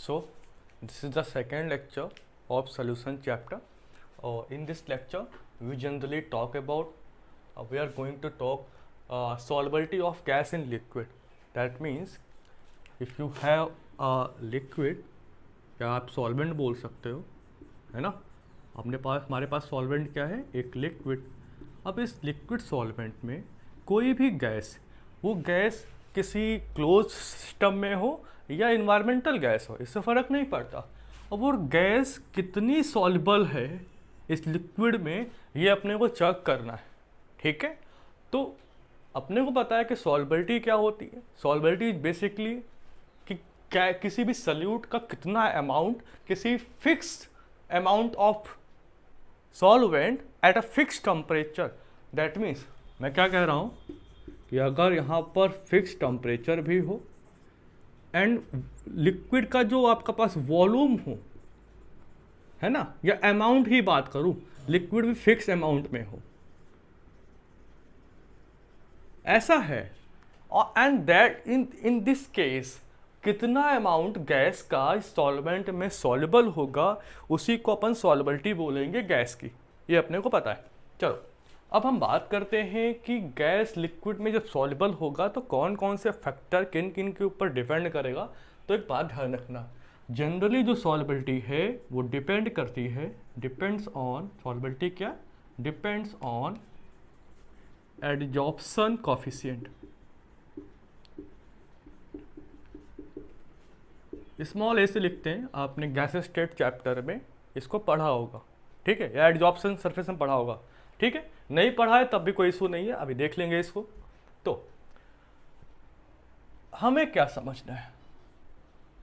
So, this is the second lecture of solution chapter. In this lecture, we generally talk about, we are going to talk solubility of gas in liquid. That means, if you have a liquid, या आप solvent बोल सकते हो, है ना। हमारे पास solvent क्या है, एक लिक्विड। अब इस लिक्विड सॉल्वेंट में कोई भी गैस, वो गैस किसी क्लोज सिस्टम में हो या इन्वायरमेंटल गैस हो, इससे फ़र्क नहीं पड़ता। अब वो गैस कितनी सॉल्युबल है इस लिक्विड में, ये अपने को चेक करना है, ठीक है। तो अपने को पता है कि सॉल्युबिलिटी क्या होती है। सॉल्युबिलिटी बेसिकली कि क्या किसी भी सल्यूट का कितना अमाउंट किसी fixed amount of solvent at a fixed temperature. That means मैं क्या कह रहा हूँ कि अगर यहाँ पर फिक्स्ड टेम्परेचर भी हो एंड लिक्विड का जो आपका पास वॉल्यूम हो, है ना, या अमाउंट ही बात करूँ, लिक्विड भी फिक्स अमाउंट में हो, ऐसा है। और and that in this case कितना अमाउंट गैस का सॉल्वेंट में सॉल्युबल होगा, उसी को अपन सॉल्युबिलिटी बोलेंगे गैस की। ये अपने को पता है। चलो अब हम बात करते हैं कि गैस लिक्विड में जब सॉल्युबल होगा तो कौन कौन से फैक्टर किन किन के ऊपर डिपेंड करेगा। तो एक बात ध्यान रखना, जनरली जो सॉल्युबिलिटी है वो डिपेंड करती है, डिपेंड्स ऑन, सॉल्युबिलिटी क्या, depends on adsorption coefficient. Small a से लिखते हैं, आपने गैस स्टेट चैप्टर में इसको पढ़ा होगा, ठीक है, या एडजॉर्प्शन सरफेस में पढ़ा होगा, ठीक है। नहीं पढ़ा है तब भी कोई इशू नहीं है, अभी देख लेंगे इसको। तो हमें क्या समझना है,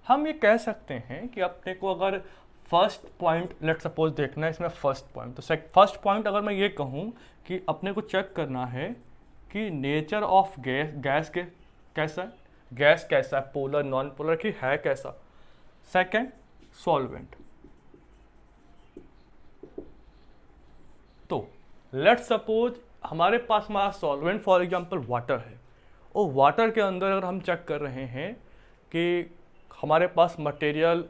हम ये कह सकते हैं कि अपने को अगर फर्स्ट पॉइंट लेट सपोज देखना है इसमें फर्स्ट पॉइंट, तो फर्स्ट पॉइंट अगर मैं ये कहूँ कि अपने को चेक करना है कि नेचर ऑफ गैस के कैसा है, गैस कैसा है, पोलर नॉन पोलर की है कैसा। Second solvent. तो लेट सपोज हमारे पास हमारा सॉल्वेंट फॉर एग्जांपल वाटर है, और वाटर के अंदर अगर हम चेक कर रहे हैं कि हमारे पास मटेरियल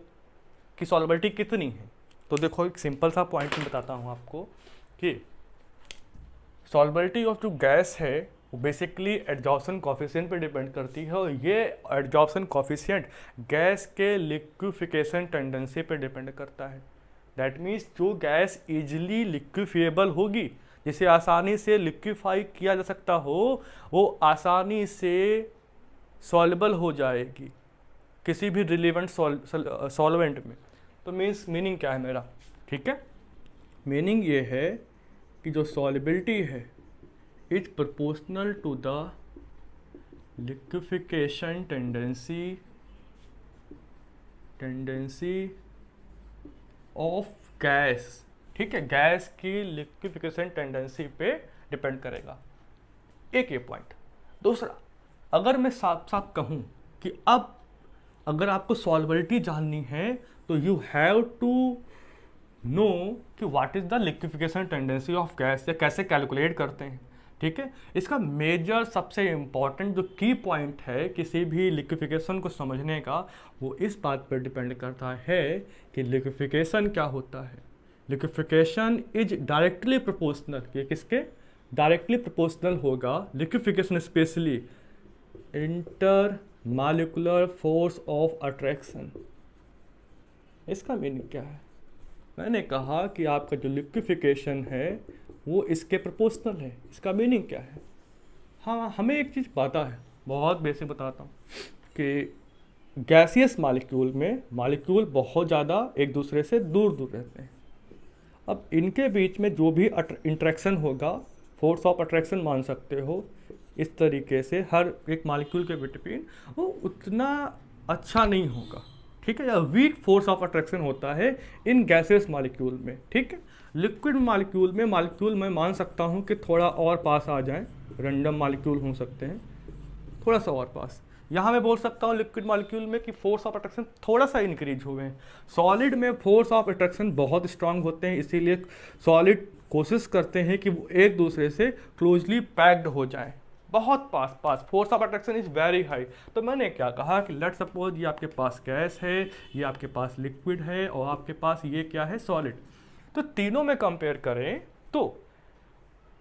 की सॉल्युबिलिटी कितनी है, तो देखो एक सिंपल सा पॉइंट मैं बताता हूँ आपको कि सॉल्युबिलिटी ऑफ जो गैस है वो बेसिकली एडजॉर्प्शन कोफिशिएंट पे डिपेंड करती है, और ये एडजॉर्प्शन कोफिशिएंट गैस के लिक्विफिकेशन टेंडेंसी पे डिपेंड करता है। दैट मीन्स जो गैस इजीली लिक्विफिएबल होगी, जिसे आसानी से लिक्विफाई किया जा सकता हो, वो आसानी से सॉल्युबल हो जाएगी किसी भी रिलेवेंट सॉल्वेंट में। तो मीनिंग क्या है मेरा, ठीक है, मीनिंग ये है कि जो सॉल्युबिलिटी है is proportional to the liquefaction tendency of gas, ठीक है, गैस की लिक्विफिकेशन टेंडेंसी पे डिपेंड करेगा। एक ये पॉइंट। दूसरा, अगर मैं साफ साफ कहूँ कि अब अगर आपको सॉल्युबिलिटी जाननी है तो यू हैव टू नो कि what is the liquefaction tendency of gas, या कैसे कैलकुलेट करते हैं, ठीक है। इसका मेजर सबसे इम्पॉर्टेंट जो की पॉइंट है किसी भी लिक्विफिकेशन को समझने का, वो इस बात पर डिपेंड करता है कि लिक्विफिकेशन क्या होता है। लिक्विफिकेशन इज डायरेक्टली प्रोपोर्शनल, ये किसके डायरेक्टली प्रोपोर्शनल होगा, liquefaction specially inter molecular force of attraction. इसका मीनिंग क्या है, मैंने कहा कि आपका जो लिक्विफिकेशन है वो इसके प्रोपोर्शनल है। इसका मीनिंग क्या है, हाँ हमें एक चीज़ पता है, बहुत बेसिक बताता हूँ कि गैसियस मॉलिक्यूल में मॉलिक्यूल बहुत ज़्यादा एक दूसरे से दूर दूर रहते हैं। अब इनके बीच में जो भी इंट्रैक्शन होगा, फोर्स ऑफ अट्रैक्शन मान सकते हो, इस तरीके से हर एक मॉलिक्यूल के बिटवीन वो उतना अच्छा नहीं होगा, ठीक है, या वीक फोर्स ऑफ अट्रैक्शन होता है इन गैसेस मॉलिक्यूल में, ठीक है। लिक्विड मॉलिक्यूल में मान सकता हूँ कि थोड़ा और पास आ जाए, रैंडम मॉलिक्यूल हो सकते हैं थोड़ा सा और पास। यहाँ मैं बोल सकता हूँ लिक्विड मॉलिक्यूल में कि फोर्स ऑफ अट्रैक्शन थोड़ा सा इंक्रीज हुए हैं। सॉलिड में फोर्स ऑफ अट्रैक्शन बहुत स्ट्रांग होते हैं, इसीलिए सॉलिड कोशिश करते हैं कि वो एक दूसरे से क्लोजली पैक्ड हो जाए, बहुत पास पास, force of attraction is very high. तो मैंने क्या कहा कि लेट सपोज ये आपके पास गैस है, ये आपके पास लिक्विड है, और आपके पास ये क्या है, सॉलिड। तो तीनों में कंपेयर करें तो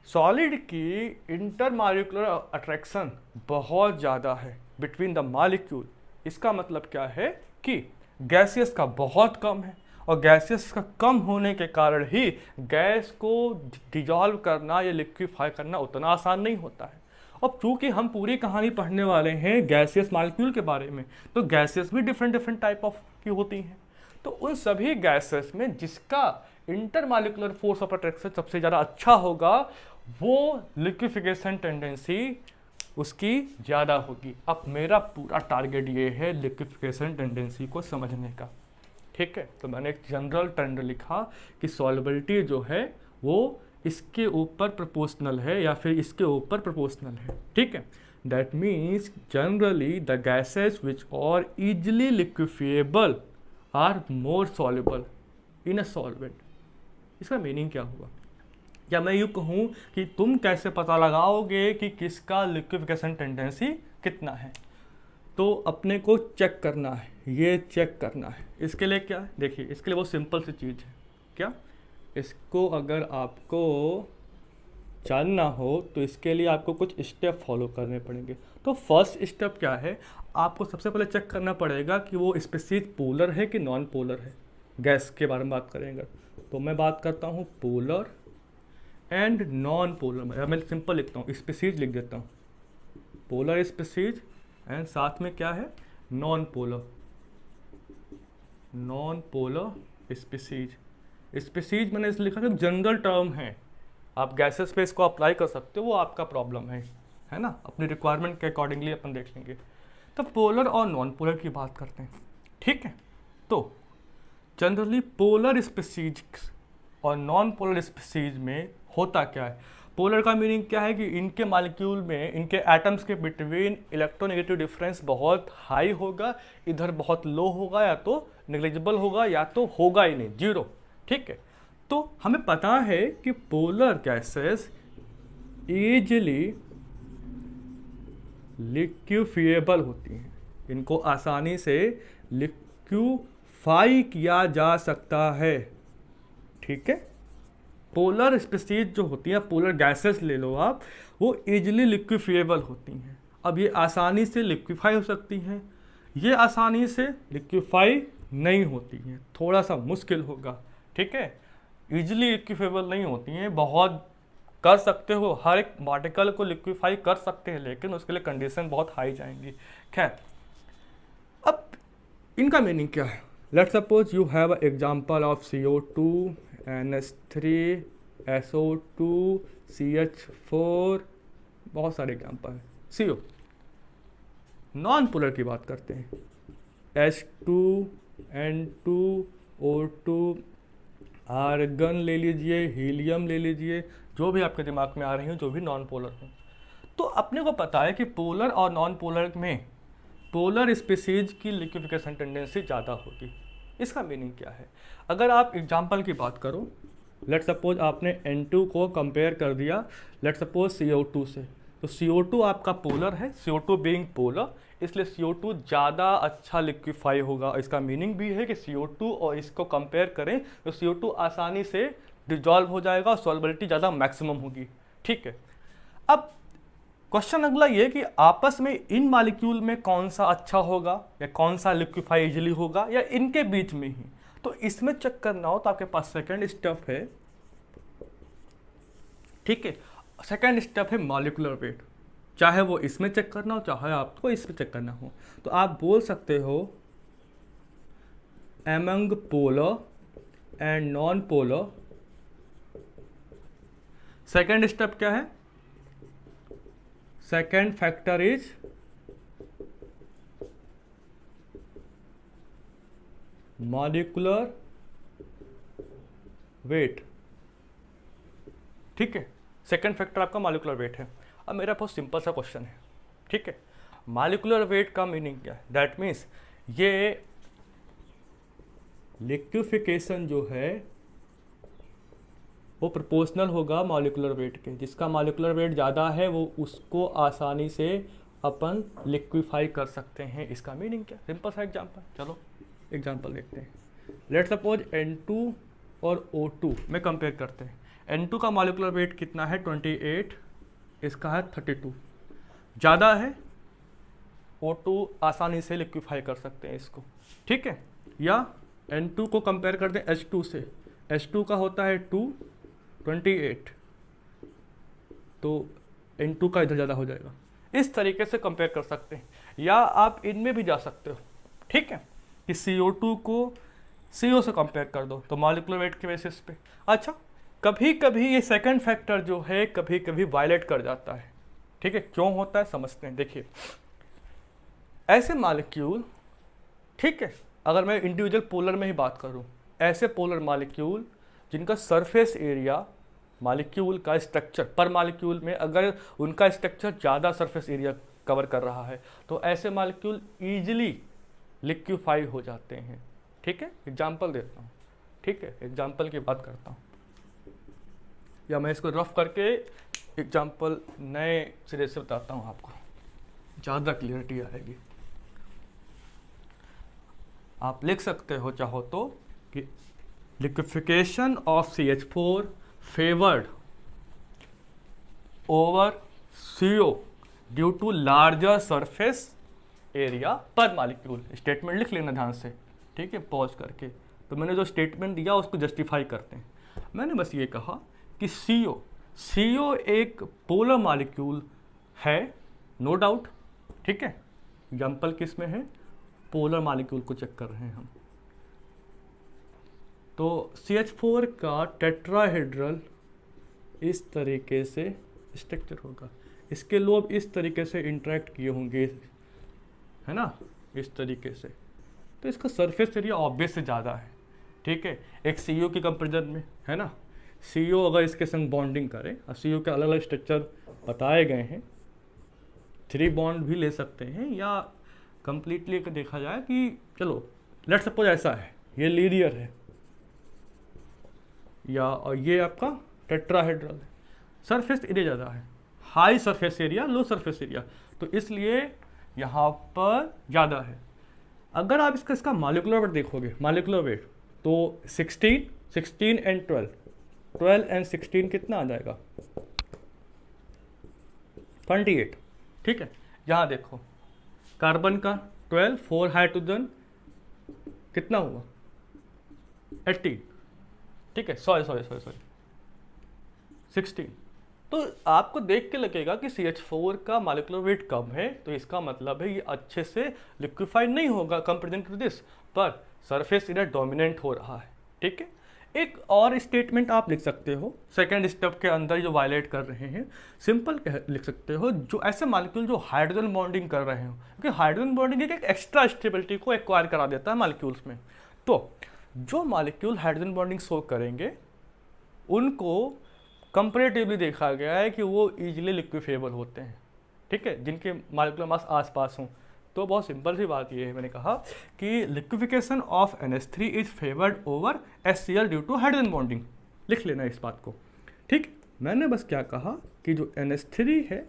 सॉलिड की इंटरमॉलिक्यूलर अट्रैक्शन बहुत ज़्यादा है बिटवीन द मॉलिक्यूल। इसका मतलब क्या है कि गैसियस का बहुत कम है, और गैसियस का कम होने के कारण ही गैस को डिजॉल्व करना या लिक्विफाई करना उतना आसान नहीं होता है। अब चूंकि हम पूरी कहानी पढ़ने वाले हैं गैसियस मॉलिक्यूल के बारे में, तो गैसेस भी डिफरेंट डिफरेंट टाइप ऑफ की होती हैं। तो उन सभी गैसेस में जिसका इंटरमॉलिक्यूलर फोर्स ऑफ अट्रैक्शन सबसे ज़्यादा अच्छा होगा, वो लिक्विफिकेशन टेंडेंसी उसकी ज़्यादा होगी। अब मेरा पूरा टारगेट ये है लिक्विफिकेशन टेंडेंसी को समझने का, ठीक है। तो मैंने एक जनरल ट्रेंड लिखा कि सॉल्युबिलिटी जो है वो इसके ऊपर प्रोपोर्शनल है या फिर इसके ऊपर प्रोपोर्शनल है, ठीक है। That means generally the gases which are easily liquefiable are more soluble in a solvent. इसका मीनिंग क्या हुआ? या मैं यूँ कहूँ कि तुम कैसे पता लगाओगे कि किसका लिक्विफिकेशन टेंडेंसी कितना है? तो अपने को चेक करना है, ये चेक करना है। इसके लिए क्या है, देखिए इसके लिए बहुत सिंपल सी चीज़ है। क्या? इसको अगर आपको जानना हो तो इसके लिए आपको कुछ स्टेप फॉलो करने पड़ेंगे। तो फर्स्ट स्टेप क्या है, आपको सबसे पहले चेक करना पड़ेगा कि वो स्पीशीज पोलर है कि नॉन पोलर है। गैस के बारे में बात करेंगे तो मैं बात करता हूँ पोलर एंड नॉन पोलर में। मैं सिंपल लिखता हूँ, स्पीशीज लिख देता हूँ, पोलर स्पीशीज एंड साथ में क्या है, non polar, non polar species. Species मैंने इसलिए लिखा कि जनरल टर्म है, आप गैसेस पे इसको अप्लाई कर सकते हो, वो आपका प्रॉब्लम है ना, अपनी रिक्वायरमेंट के अकॉर्डिंगली अपन देख लेंगे। तो पोलर और नॉन पोलर की बात करते हैं, ठीक है। तो जनरली पोलर स्पीशीज और नॉन पोलर स्पीशीज में होता क्या है, पोलर का मीनिंग क्या है कि इनके मॉलिक्यूल में, इनके एटम्स के बिटवीन इलेक्ट्रोनेगेटिव डिफरेंस बहुत हाई होगा, इधर बहुत लो होगा, या तो नेग्लिजिबल होगा या तो होगा ही नहीं, जीरो, ठीक है। तो हमें पता है कि पोलर गैसेस इजीली लिक्विफिएबल होती हैं, इनको आसानी से लिक्विफाई किया जा सकता है, ठीक है। पोलर स्पीशीज जो होती हैं, पोलर गैसेस ले लो आप, वो इजीली लिक्विफिएबल होती हैं। अब ये आसानी से लिक्विफाई हो सकती हैं, ये आसानी से लिक्विफाई नहीं होती हैं, थोड़ा सा मुश्किल होगा, ठीक है। इजीली लिक्विफाइबल नहीं होती हैं, बहुत कर सकते हो, हर एक पार्टिकल को लिक्विफाई कर सकते हैं, लेकिन उसके लिए कंडीशन बहुत हाई जाएंगी। खैर, अब इनका मीनिंग क्या है? Let suppose you have example of CO2, NH3, SO2, CH4, बहुत सारे एग्जांपल है। CO नॉन पोलर की बात करते हैं, H2, N2, O2, आर्गन ले लीजिए, हीलियम ले लीजिए, जो भी आपके दिमाग में आ रही हो, जो भी नॉन पोलर हो। तो अपने को पता है कि पोलर और नॉन पोलर में पोलर स्पीशीज की लिक्विफिकेशन टेंडेंसी ज़्यादा होगी। इसका मीनिंग क्या है? अगर आप एग्जांपल की बात करो, लेट सपोज आपने N2 को कंपेयर कर दिया लेट सपोज CO2 से, तो CO2 आपका पोलर है, CO2 बीइंग पोलर, इसलिए CO2 ज़्यादा अच्छा लिक्विफाई होगा। इसका मीनिंग भी है कि CO2 और इसको कंपेयर करें तो CO2 आसानी से डिजॉल्व हो जाएगा और सॉल्युबिलिटी ज़्यादा मैक्सिमम होगी, ठीक है। अब क्वेश्चन अगला ये कि आपस में इन मॉलिक्यूल में कौन सा अच्छा होगा या कौन सा लिक्विफाई इजीली होगा, या इनके बीच में ही। तो इसमें चेक करना हो तो आपके पास सेकेंड स्टेप है, ठीक है। सेकेंड स्टेप है मॉलिक्यूलर वेट, चाहे वो इसमें चेक करना हो चाहे आपको इसमें चेक करना हो। तो आप बोल सकते हो among polar and non polar. Second step क्या है? Second factor is molecular weight, ठीक है। सेकेंड फैक्टर आपका मॉलिक्यूलर वेट है। अब मेरा बहुत सिंपल सा क्वेश्चन है, ठीक है। मॉलिक्यूलर वेट का मीनिंग क्या है? दैट मीन्स ये लिक्विफिकेशन जो है वो प्रोपोर्शनल होगा मॉलिक्यूलर वेट के। जिसका मॉलिक्यूलर वेट ज़्यादा है वो उसको आसानी से अपन लिक्विफाई कर सकते हैं। इसका मीनिंग क्या? सिंपल सा एग्जांपल, चलो एग्जांपल देखते हैं। लेट सपोज N2 और O2 में कंपेयर करते हैं। N2 का मॉलिक्यूलर वेट कितना है? 28, इसका है 32, ज़्यादा है। O2 आसानी से लिक्विफाई कर सकते हैं इसको, ठीक है। या N2 को कंपेयर करते हैं H2 से। H2 का होता है 2, 28, तो N2 का इधर ज़्यादा हो जाएगा। इस तरीके से कंपेयर कर सकते हैं। या आप इनमें भी जा सकते हो, ठीक है, कि CO2 को CO से कंपेयर कर दो तो मॉलिक्यूलर वेट के बेसिस पे। अच्छा, कभी कभी ये सेकंड फैक्टर जो है कभी कभी वायलेट कर जाता है, ठीक है। क्यों होता है समझते हैं। देखिए, ऐसे मॉलिक्यूल, ठीक है, अगर मैं इंडिविजुअल पोलर में ही बात करूं, ऐसे पोलर मॉलिक्यूल जिनका सरफेस एरिया मॉलिक्यूल का स्ट्रक्चर पर मॉलिक्यूल में अगर उनका स्ट्रक्चर ज़्यादा सरफेस एरिया कवर कर रहा है तो ऐसे मॉलिक्यूल ईजिली लिक्विफाई हो जाते हैं, ठीक है। एग्जांपल देता हूँ, ठीक है, एग्जांपल की बात करता हूँ, या मैं इसको रफ करके एग्जांपल नए सिरे से बताता हूँ, आपको ज़्यादा क्लियरिटी आएगी। आप लिख सकते हो चाहो तो कि liquefaction of CH4 favoured over CO due to larger surface area पर मॉलिक्यूल। स्टेटमेंट लिख लेना ध्यान से, ठीक है, पॉज करके। तो मैंने जो स्टेटमेंट दिया उसको जस्टिफाई करते हैं। मैंने बस ये कहा कि CO एक पोलर मॉलिक्यूल है, नो डाउट, ठीक है। एग्जाम्पल किस में है? पोलर मॉलिक्यूल को चेक कर रहे हैं हम। तो CH4 का टेट्राहेड्रल इस तरीके से स्ट्रक्चर होगा। इसके लोब इस तरीके से इंटरेक्ट किए होंगे, है ना, इस तरीके से। तो इसका सरफेस एरिया ऑब्वियस से ज़्यादा है, ठीक है, एक CO के कंपेरिजन में, है ना। CO अगर इसके संग बॉन्डिंग करे, और CO के अलग अलग स्ट्रक्चर बताए गए हैं, 3 बॉन्ड भी ले सकते हैं, या कंप्लीटली देखा जाए कि चलो लेट सपोज ऐसा है, ये लीनियर है, या ये आपका टेट्राहेड्रल है। सरफेस एरिया ज़्यादा है, हाई सरफेस एरिया, लो सरफेस एरिया, तो इसलिए यहाँ पर ज़्यादा है। अगर आप इसका मॉलिक्यूलर वेट देखोगे, मॉलिक्यूलर वेट, तो 16 एंड 12 एंड 16 कितना आ जाएगा? 28, ठीक है। यहाँ देखो, कार्बन का 12, 4 हाइड्रोजन कितना हुआ? 18, ठीक है, सॉरी 16। तो आपको देख के लगेगा कि CH4 का मॉलिक्यूलर वेट कम है, तो इसका मतलब है ये अच्छे से लिक्विफाई नहीं होगा कंपेरिजन टू दिस, पर सरफेस एरिया डोमिनेंट हो रहा है, ठीक है। एक और स्टेटमेंट आप लिख सकते हो सेकेंड स्टेप के अंदर जो वायलेट कर रहे हैं, सिंपल लिख सकते हो, जो ऐसे मॉलिक्यूल जो हाइड्रोजन बॉन्डिंग कर रहे हो, क्योंकि हाइड्रोजन बॉन्डिंग एक एक्स्ट्रा स्टेबिलिटी को एक्वायर करा देता है मॉलिक्यूल्स में। तो जो मॉलिक्यूल हाइड्रोजन बॉन्डिंग शो करेंगे उनको कंपैरेटिवली देखा गया है कि वो इजीली लिक्विफेबल होते हैं, ठीक है, जिनके मॉलिक्यूलर मास आसपास हों। तो बहुत सिंपल सी बात ये है, मैंने कहा कि liquefaction of NH3 is favoured over HCl due to hydrogen bonding. लिख लेना इस बात को, ठीक। मैंने बस क्या कहा कि जो NH3 है,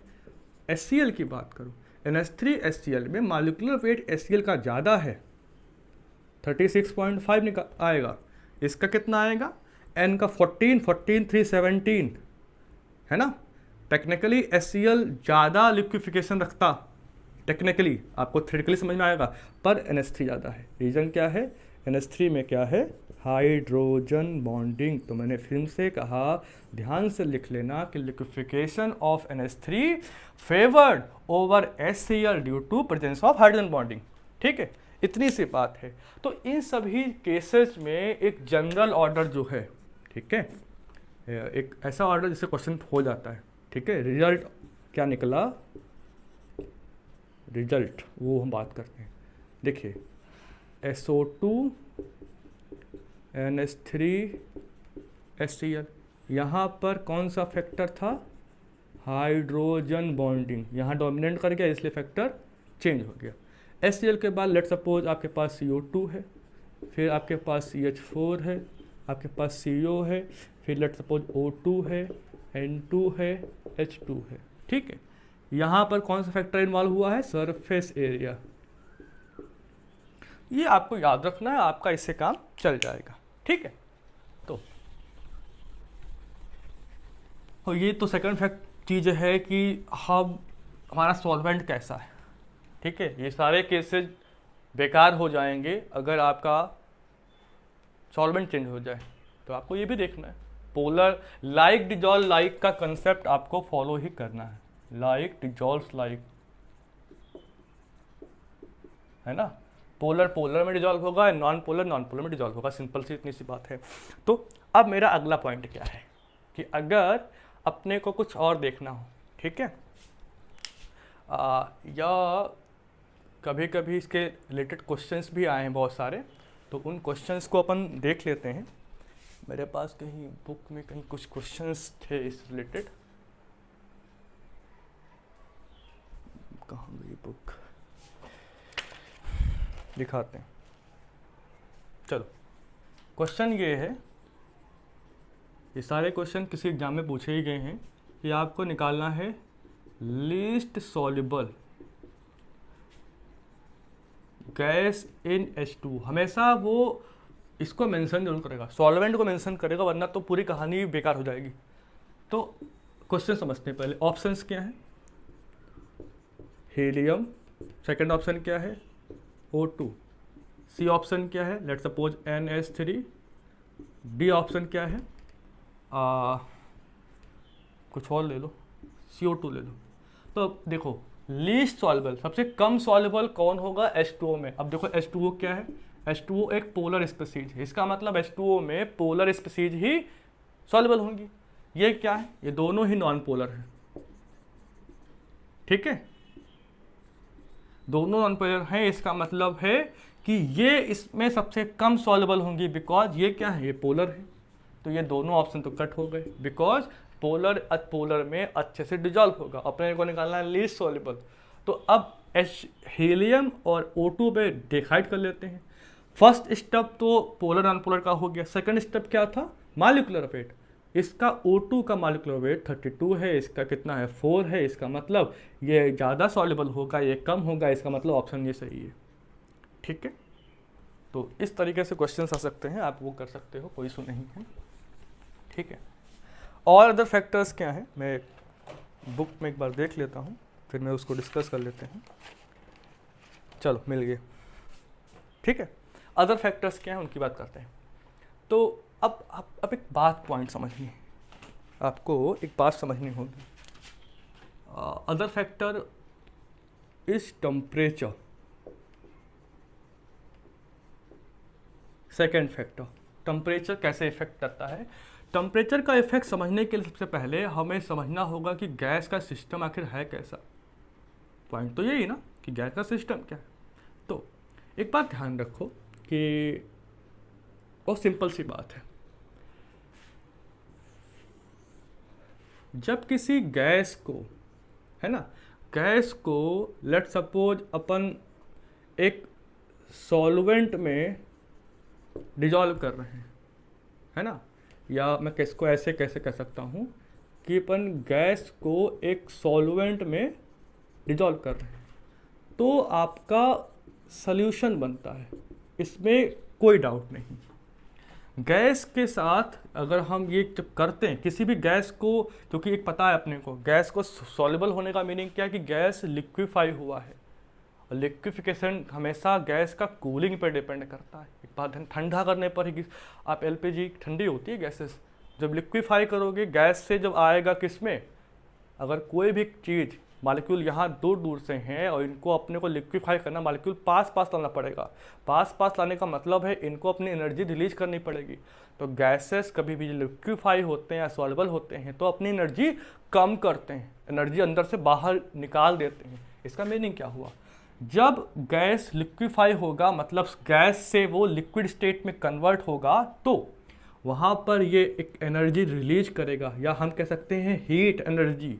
HCl की बात करूँ, NH3 HCl में मॉलिक्यूलर वेट HCl का ज़्यादा है, 36.5 आएगा। इसका कितना आएगा? N का 14, 317, है ना। टेक्निकली HCl ज़्यादा लिक्विफिकेशन रखता, टेक्निकली आपको थ्योरेटिकली समझ में आएगा, पर NH3 ज़्यादा है। रीज़न क्या है? NH3 में क्या है? Hydrogen bonding. तो मैंने फिर से कहा, ध्यान से लिख लेना कि liquefaction of NH3 favoured over HCl due to presence of hydrogen bonding, ठीक है। इतनी सी बात है। तो इन सभी केसेस में एक जनरल ऑर्डर जो है, ठीक है, एक ऐसा ऑर्डर जिससे क्वेश्चन हो जाता है, ठीक है। रिजल्ट क्या निकला, रिजल्ट वो हम बात करते हैं। देखिए, SO2 NH3 HCl, यहाँ पर कौन सा फैक्टर था? हाइड्रोजन बॉन्डिंग, यहाँ डोमिनेट कर गया, इसलिए फैक्टर चेंज हो गया। HCl के बाद लेट सपोज आपके पास CO2 है, फिर आपके पास CH4 है, आपके पास CO है, फिर लेट सपोज O2 है, N2 है, H2 है, ठीक है। यहाँ पर कौन सा फैक्टर इन्वॉल्व हुआ है? Surface area. ये आपको याद रखना है, आपका इससे काम चल जाएगा, ठीक है। तो ये तो सेकंड फैक्ट चीज़ है कि हम हमारा सॉल्वेंट कैसा है, ठीक है। ये सारे केसेस बेकार हो जाएंगे अगर आपका सॉल्वेंट चेंज हो जाए। तो आपको ये भी देखना है, पोलर लाइक डिजॉल्व लाइक का कंसेप्ट आपको फॉलो ही करना है। लाइक डिजॉल्व लाइक, है ना। पोलर पोलर में डिजॉल्व होगा, नॉन पोलर नॉन पोलर में डिजॉल्व होगा, सिंपल सी इतनी सी बात है। तो अब मेरा अगला पॉइंट क्या है कि अगर अपने को कुछ और देखना हो, ठीक है, या कभी कभी इसके रिलेटेड क्वेश्चंस भी आए हैं बहुत सारे, तो उन क्वेश्चंस को अपन देख लेते हैं। मेरे पास कहीं बुक में कहीं कुछ क्वेश्चंस थे इस रिलेटेड, कहाँ गई बुक, दिखाते हैं। चलो, क्वेश्चन ये है, ये सारे क्वेश्चन किसी एग्जाम में पूछे ही गए हैं कि आपको निकालना है least soluble gas in H2। हमेशा वो इसको मेंशन जरूर करेगा, सॉल्वेंट को मेंशन करेगा, वरना तो पूरी कहानी बेकार हो जाएगी। तो क्वेश्चन समझते हैं पहले। ऑप्शंस क्या हैं? हीलियम, सेकंड ऑप्शन क्या है? O2। सी ऑप्शन क्या है? Let suppose NH3। D option क्या है? कुछ और ले लो, CO2 ले लो। तो देखो, लीस्ट सॉल्युबल, सबसे कम सॉल्युबल कौन होगा? H2O में। अब देखो H2O क्या है? H2O एक पोलर स्पीसीज है, इसका मतलब H2O में पोलर स्पीसीज ही सॉल्युबल होंगी। ये क्या है? ये दोनों ही नॉन पोलर हैं, ठीक है, दोनों नॉन पोलर हैं। इसका मतलब है कि ये इसमें सबसे कम सॉल्युबल होंगी, बिकॉज ये क्या है? ये पोलर है। तो ये दोनों ऑप्शन तो कट हो गए, बिकॉज पोलर पोलर में अच्छे से डिजॉल्व होगा। अपने को निकालना है लीस्ट सॉल्युबल। तो अब हीलियम और O2 पे डिसाइड कर लेते हैं। फर्स्ट स्टेप तो पोलर नॉन पोलर का हो गया। सेकंड स्टेप क्या था? Molecular weight. इसका O2 का मॉलिक्यूलर वेट 32 है, इसका कितना है? 4 है। इसका मतलब ये ज़्यादा सॉल्युबल होगा, ये कम होगा, इसका मतलब ऑप्शन ये सही है, ठीक है। तो इस तरीके से क्वेश्चन आ सकते हैं, आप वो कर सकते हो, कोई इशू नहीं है, ठीक है। और अदर फैक्टर्स क्या हैं, मैं बुक में एक बार देख लेता हूँ, फिर मैं उसको डिस्कस कर लेते हैं। चलो, मिल गए, ठीक है। अदर फैक्टर्स क्या हैं उनकी बात करते हैं। तो अब एक बात पॉइंट समझनी है, आपको एक बात समझनी होगी। Other factor is temperature. Second factor, temperature कैसे इफेक्ट करता है। टेम्परेचर का इफेक्ट समझने के लिए सबसे पहले हमें समझना होगा कि गैस का सिस्टम आखिर है कैसा। पॉइंट तो यही ना कि गैस का सिस्टम क्या है। तो एक बात ध्यान रखो कि बहुत सिंपल सी बात है, जब किसी गैस को, है ना, गैस को लेट सपोज अपन एक सॉल्वेंट में डिजॉल्व कर रहे हैं, है ना, या मैं किसको ऐसे कैसे कह सकता हूँ कि अपन गैस को एक सॉल्वेंट में डिजॉल्व कर रहे हैं, तो आपका सल्यूशन बनता है, इसमें कोई डाउट नहीं। गैस के साथ अगर हम ये जब करते हैं किसी भी गैस को, क्योंकि एक पता है अपने को, गैस को सॉल्युबल होने का मीनिंग क्या है कि गैस लिक्विफाई हुआ है। लिक्विफिकेशन हमेशा गैस का कूलिंग पर डिपेंड करता है। एक बात, ठंडा करने पर ही, आप LPG ठंडी होती है गैसेस, जब लिक्विफाई करोगे गैस से जब आएगा किस में, अगर कोई भी चीज़ मॉलिक्यूल यहाँ दूर दूर से हैं और इनको अपने को लिक्विफाई करना, मॉलिक्यूल पास पास लाना पड़ेगा। पास पास लाने का मतलब है इनको अपनी एनर्जी रिलीज करनी पड़ेगी। तो गैसेस कभी भी लिक्विफाई होते हैं या सॉल्युबल होते हैं तो अपनी एनर्जी कम करते हैं, एनर्जी अंदर से बाहर निकाल देते हैं। इसका मीनिंग क्या हुआ? जब गैस लिक्विफाई होगा मतलब गैस से वो लिक्विड स्टेट में कन्वर्ट होगा, तो वहाँ पर ये एक एनर्जी रिलीज करेगा, या हम कह सकते हैं हीट एनर्जी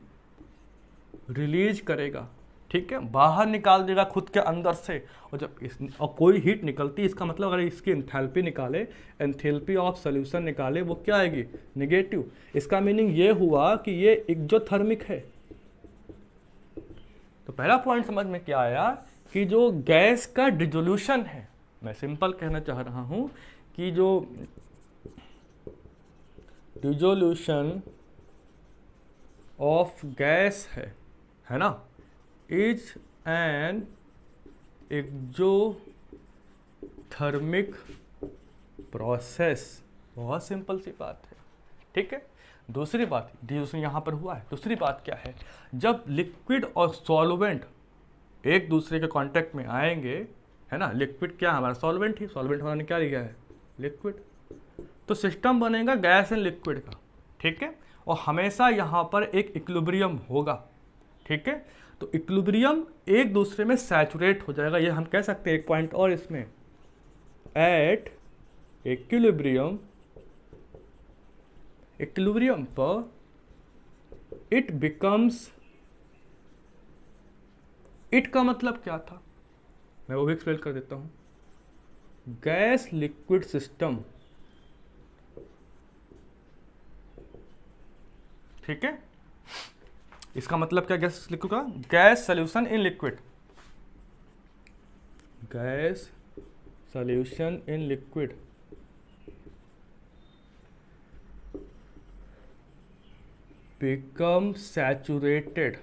रिलीज करेगा। ठीक है, बाहर निकाल देगा खुद के अंदर से। और जब और कोई हीट निकलती है, इसका मतलब अगर इसकी एंथैल्पी निकाले, एंथैल्पी ऑफ सोल्यूशन निकाले, वो क्या आएगी? नेगेटिव। इसका मीनिंग ये हुआ कि ये एक्जोथर्मिक है। तो पहला पॉइंट समझ में क्या आया कि जो गैस का डिसोल्यूशन है, मैं सिंपल कहना चाह रहा हूं कि जो डिसोल्यूशन ऑफ गैस है ना, इज एन एक्जोथर्मिक प्रोसेस। बहुत सिंपल सी बात है, ठीक है। दूसरी बात डिसोल्यूशन यहाँ पर हुआ है। दूसरी बात क्या है, जब लिक्विड और सॉल्वेंट एक दूसरे के कांटेक्ट में आएंगे, है ना, लिक्विड क्या है हमारा? सॉल्वेंट ही, सॉल्वेंट हमारा ने क्या लिया है? लिक्विड। तो सिस्टम बनेगा गैस एंड लिक्विड का, ठीक है। और हमेशा यहाँ पर एक इक्विलिब्रियम होगा, ठीक है। तो इक्विलिब्रियम एक दूसरे में सैचुरेट हो जाएगा, ये हम कह सकते हैं। एक पॉइंट और इसमें, एट इक्विलिब्रियम पर इट बिकम्स, इट का मतलब क्या था, मैं वो भी एक्सप्लेन कर देता हूं। गैस लिक्विड सिस्टम, ठीक है। इसका मतलब क्या गैस लिक्विड का? Gas solution in liquid, gas solution in liquid become saturated.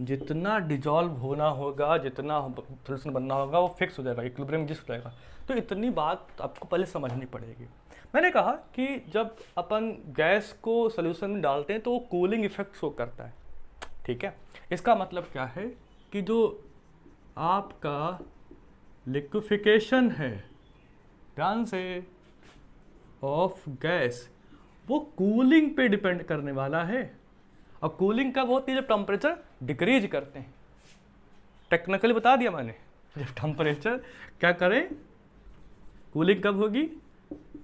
जितना डिजॉल्व होना होगा, जितना सोल्यूशन बनना होगा, वो फिक्स हो जाएगा, इक्विलिब्रियम जिस हो जाएगा। तो इतनी बात आपको पहले समझनी पड़ेगी। मैंने कहा कि जब अपन गैस को सोल्यूशन में डालते हैं तो वो कूलिंग इफेक्ट शो करता है, ठीक है। इसका मतलब क्या है कि जो आपका लिक्विफिकेशन है, ध्यान से, ऑफ गैस, वो कूलिंग पे डिपेंड करने वाला है। और कूलिंग कब होती है? जब टेम्परेचर डिक्रीज करते हैं। टेक्निकली बता दिया मैंने, जब टेम्परेचर क्या करें, कूलिंग कब होगी?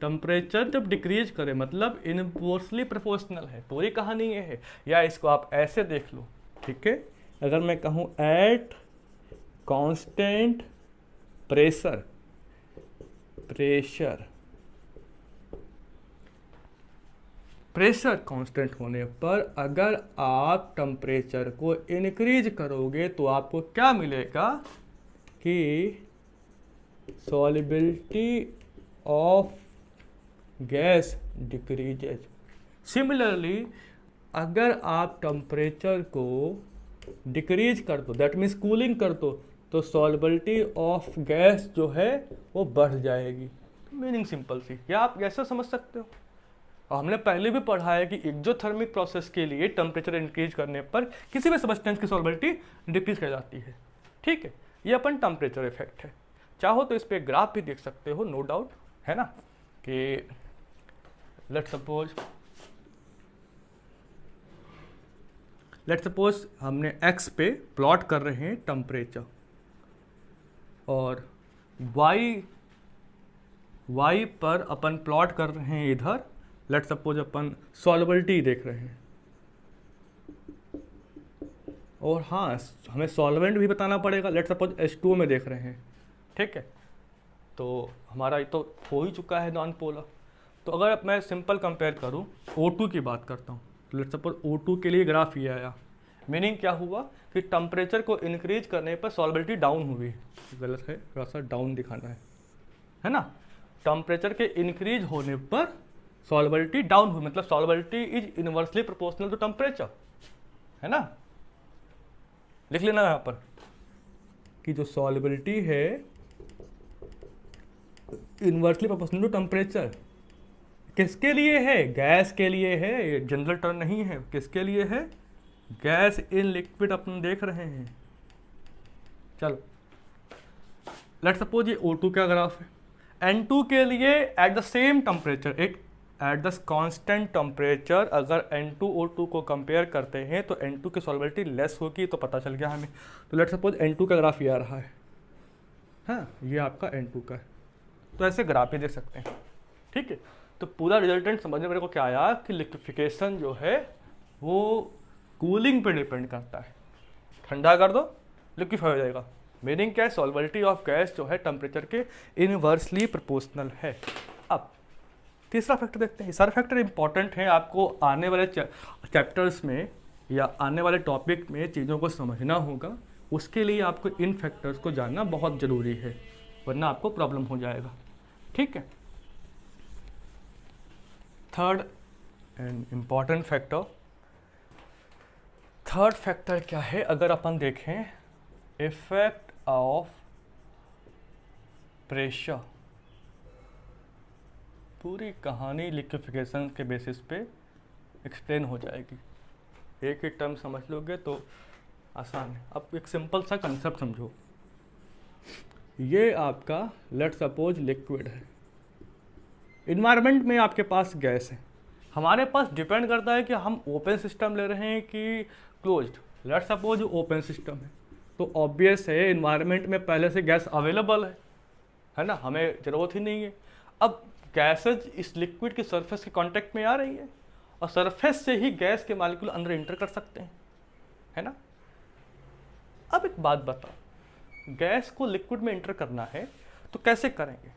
टेम्परेचर जब डिक्रीज करे, मतलब इनवर्सली प्रोपोर्शनल है, पूरी कहानी ये है। या इसको आप ऐसे देख लो, ठीक है। अगर मैं कहूँ at constant pressure, pressure constant होने पर अगर आप टेम्परेचर को इंक्रीज करोगे तो आपको क्या मिलेगा कि solubility of gas decreases. Similarly अगर आप टेम्परेचर को डिक्रीज कर दो, दैट मीन्स कूलिंग कर दो, तो सॉल्युबिलिटी ऑफ गैस जो है वो बढ़ जाएगी। मीनिंग सिंपल सी, या आप ऐसा समझ सकते हो। और हमने पहले भी पढ़ा है कि एक्सोथर्मिक प्रोसेस के लिए टेम्परेचर इंक्रीज करने पर किसी भी सब्सटेंस की सॉल्युबिलिटी डिक्रीज कर जाती है, ठीक है। ये अपन टेम्परेचर इफेक्ट है। चाहो तो इस पे ग्राफ भी देख सकते हो, नो डाउट, है ना, कि लेट्स सपोज हमने x पे प्लॉट कर रहे हैं टेम्परेचर, और y पर अपन प्लॉट कर रहे हैं इधर, लेट सपोज अपन सॉल्युबिलिटी देख रहे हैं। और हाँ, हमें सॉल्वेंट भी बताना पड़ेगा, लेट सपोज H2O में देख रहे हैं, ठीक है। तो हमारा ये तो हो ही चुका है नॉन पोलर। तो अगर मैं सिंपल कंपेयर करूँ, O2 की बात करता हूँ, तो लेट सपोज O2 के लिए ग्राफ ये आया। मीनिंग क्या हुआ कि टेम्परेचर को इंक्रीज करने पर सॉल्युबिलिटी डाउन हुई। गलत है, थोड़ा सा डाउन दिखाना है ना। टेम्परेचर के इंक्रीज होने पर सॉल्युबिलिटी डाउन हुई, मतलब solubility is inversely proportional to temperature, है ना। लिख लेना यहाँ पर कि जो सॉल्युबिलिटी है इनवर्सली प्रोपोर्शनल टू टेम्परेचर। किसके लिए है? गैस के लिए है, ये जनरल टर्म नहीं है। किसके लिए है? गैस इन लिक्विड अपन देख रहे हैं। चलो लेट सपोज ये O2 का ग्राफ है। N2 के लिए एट द सेम टेम्परेचर, एक एट द कांस्टेंट टेम्परेचर अगर N2O2 को कंपेयर करते हैं तो N2 की सॉल्युबिलिटी लेस होगी, तो पता चल गया हमें। तो लेट सपोज N2 का ग्राफ ये आ रहा है, हाँ ये आपका N2 का है। तो ऐसे ग्राफ ही देख सकते हैं, ठीक है। तो पूरा रिजल्टेंट समझने मेरे को क्या आया कि लिक्विफिकेशन जो है वो कूलिंग पे डिपेंड करता ठंडा कर दो लिक्विफाई हो जाएगा। मीनिंग क्या है, सॉल्बिलिटी ऑफ गैस जो है टेम्परेचर के इनवर्सली प्रोपोर्शनल है। अब तीसरा फैक्टर देखते हैं। ये सारे फैक्टर इंपॉर्टेंट हैं, आपको आने वाले चैप्टर्स में या आने वाले टॉपिक में चीज़ों को समझना होगा। उसके लिए आपको इन फैक्टर्स को जानना बहुत ज़रूरी है, वरना आपको प्रॉब्लम हो जाएगा। ठीक है। Third and important factor, third factor क्या है, अगर अपन देखें इफेक्ट ऑफ प्रेशर, पूरी कहानी लिक्विफिकेशन के बेसिस पे एक्सप्लेन हो जाएगी। एक ही टर्म समझ लोगे तो आसान है। अब एक सिंपल सा कंसेप्ट समझो। ये आपका लेट सपोज लिक्विड है, इन्वायरमेंट में आपके पास गैस है। हमारे पास डिपेंड करता है कि हम ओपन सिस्टम ले रहे हैं कि closed. Let suppose open system है तो ऑब्वियस है इन्वायरमेंट में पहले से गैस अवेलेबल है ना, हमें ज़रूरत ही नहीं है। अब गैसेज इस लिक्विड की सरफेस के कांटेक्ट में आ रही है और सरफेस से ही गैस के मॉलिक्यूल अंदर इंटर कर सकते हैं, है ना। अब एक बात बताओ, गैस को लिक्विड में इंटर करना है तो कैसे करेंगे?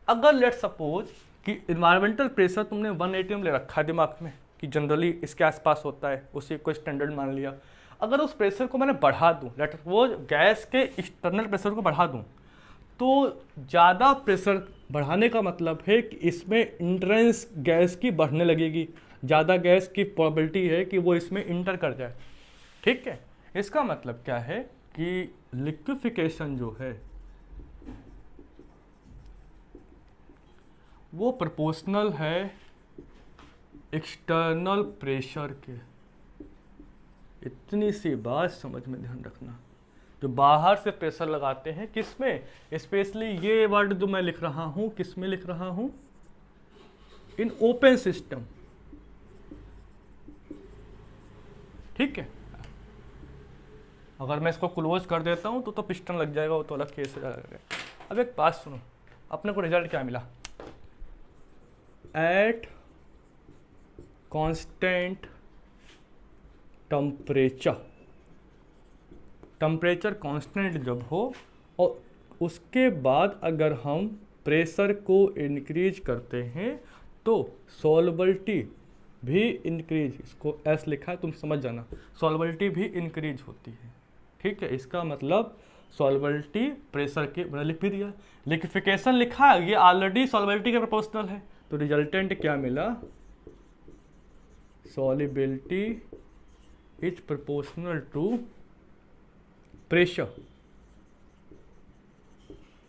अगर लेट सपोज कि इन्वायरमेंटल प्रेशर तुमने 1 atm ले रखा है दिमाग में कि जनरली इसके आसपास होता है, उसी को स्टैंडर्ड मान लिया। अगर उस प्रेशर को मैंने बढ़ा दूं, लेट सपोज गैस के एक्सटर्नल प्रेशर को बढ़ा दूं, तो ज़्यादा प्रेशर बढ़ाने का मतलब है कि इसमें इंट्रेंस गैस की बढ़ने लगेगी, ज़्यादा गैस की प्रोबेबिलिटी है कि वो इसमें इंटर कर जाए। ठीक है। इसका मतलब क्या है कि लिक्विफिकेशन जो है वो प्रोपोर्शनल है एक्सटर्नल प्रेशर के। इतनी सी बात समझ में ध्यान रखना, जो बाहर से प्रेशर लगाते हैं किसमें, स्पेशली ये वर्ड जो मैं लिख रहा हूं किसमें लिख रहा हूं, इन ओपन सिस्टम। ठीक है। अगर मैं इसको क्लोज कर देता हूं तो पिस्टन लग जाएगा, वो तो अलग केस है। अब एक बात सुनो, अपने को रिजल्ट क्या मिला, एट कांस्टेंट टेम्परेचर कांस्टेंट जब हो और उसके बाद अगर हम प्रेशर को इंक्रीज करते हैं तो सॉल्बिलिटी भी इंक्रीज, इसको एस लिखा है तुम समझ जाना, सॉल्बिलिटी भी इंक्रीज होती है। ठीक है। इसका मतलब सॉल्बिलिटी प्रेशर के लिख भी दिया, लिक्विफिकेशन लिखा है, ये ऑलरेडी सॉल्बिलिटी के प्रोपोर्शनल है, तो रिजल्टेंट क्या मिला, solubility is proportional to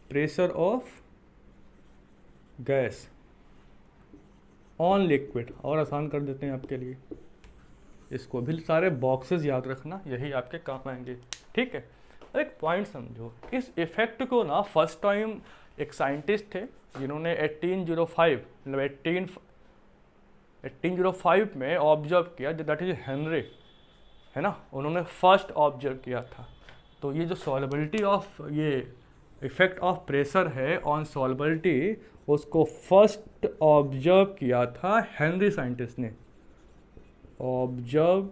pressure of gas on liquid. और आसान कर देते हैं आपके लिए, इसको भी सारे बॉक्सेस याद रखना, यही आपके काम आएंगे। ठीक है। और एक पॉइंट समझो, इस इफेक्ट को ना फर्स्ट टाइम एक साइंटिस्ट थे जिन्होंने 1805 मतलब 1805 में ऑब्जर्व किया, दैट इज हेनरी, है ना, उन्होंने फर्स्ट ऑब्जर्व किया था। तो ये जो सॉल्युबिलिटी ऑफ ये इफेक्ट ऑफ प्रेशर है ऑन सॉल्युबिलिटी, उसको फर्स्ट ऑब्जर्व किया था हेनरी साइंटिस्ट ने, ऑब्जर्व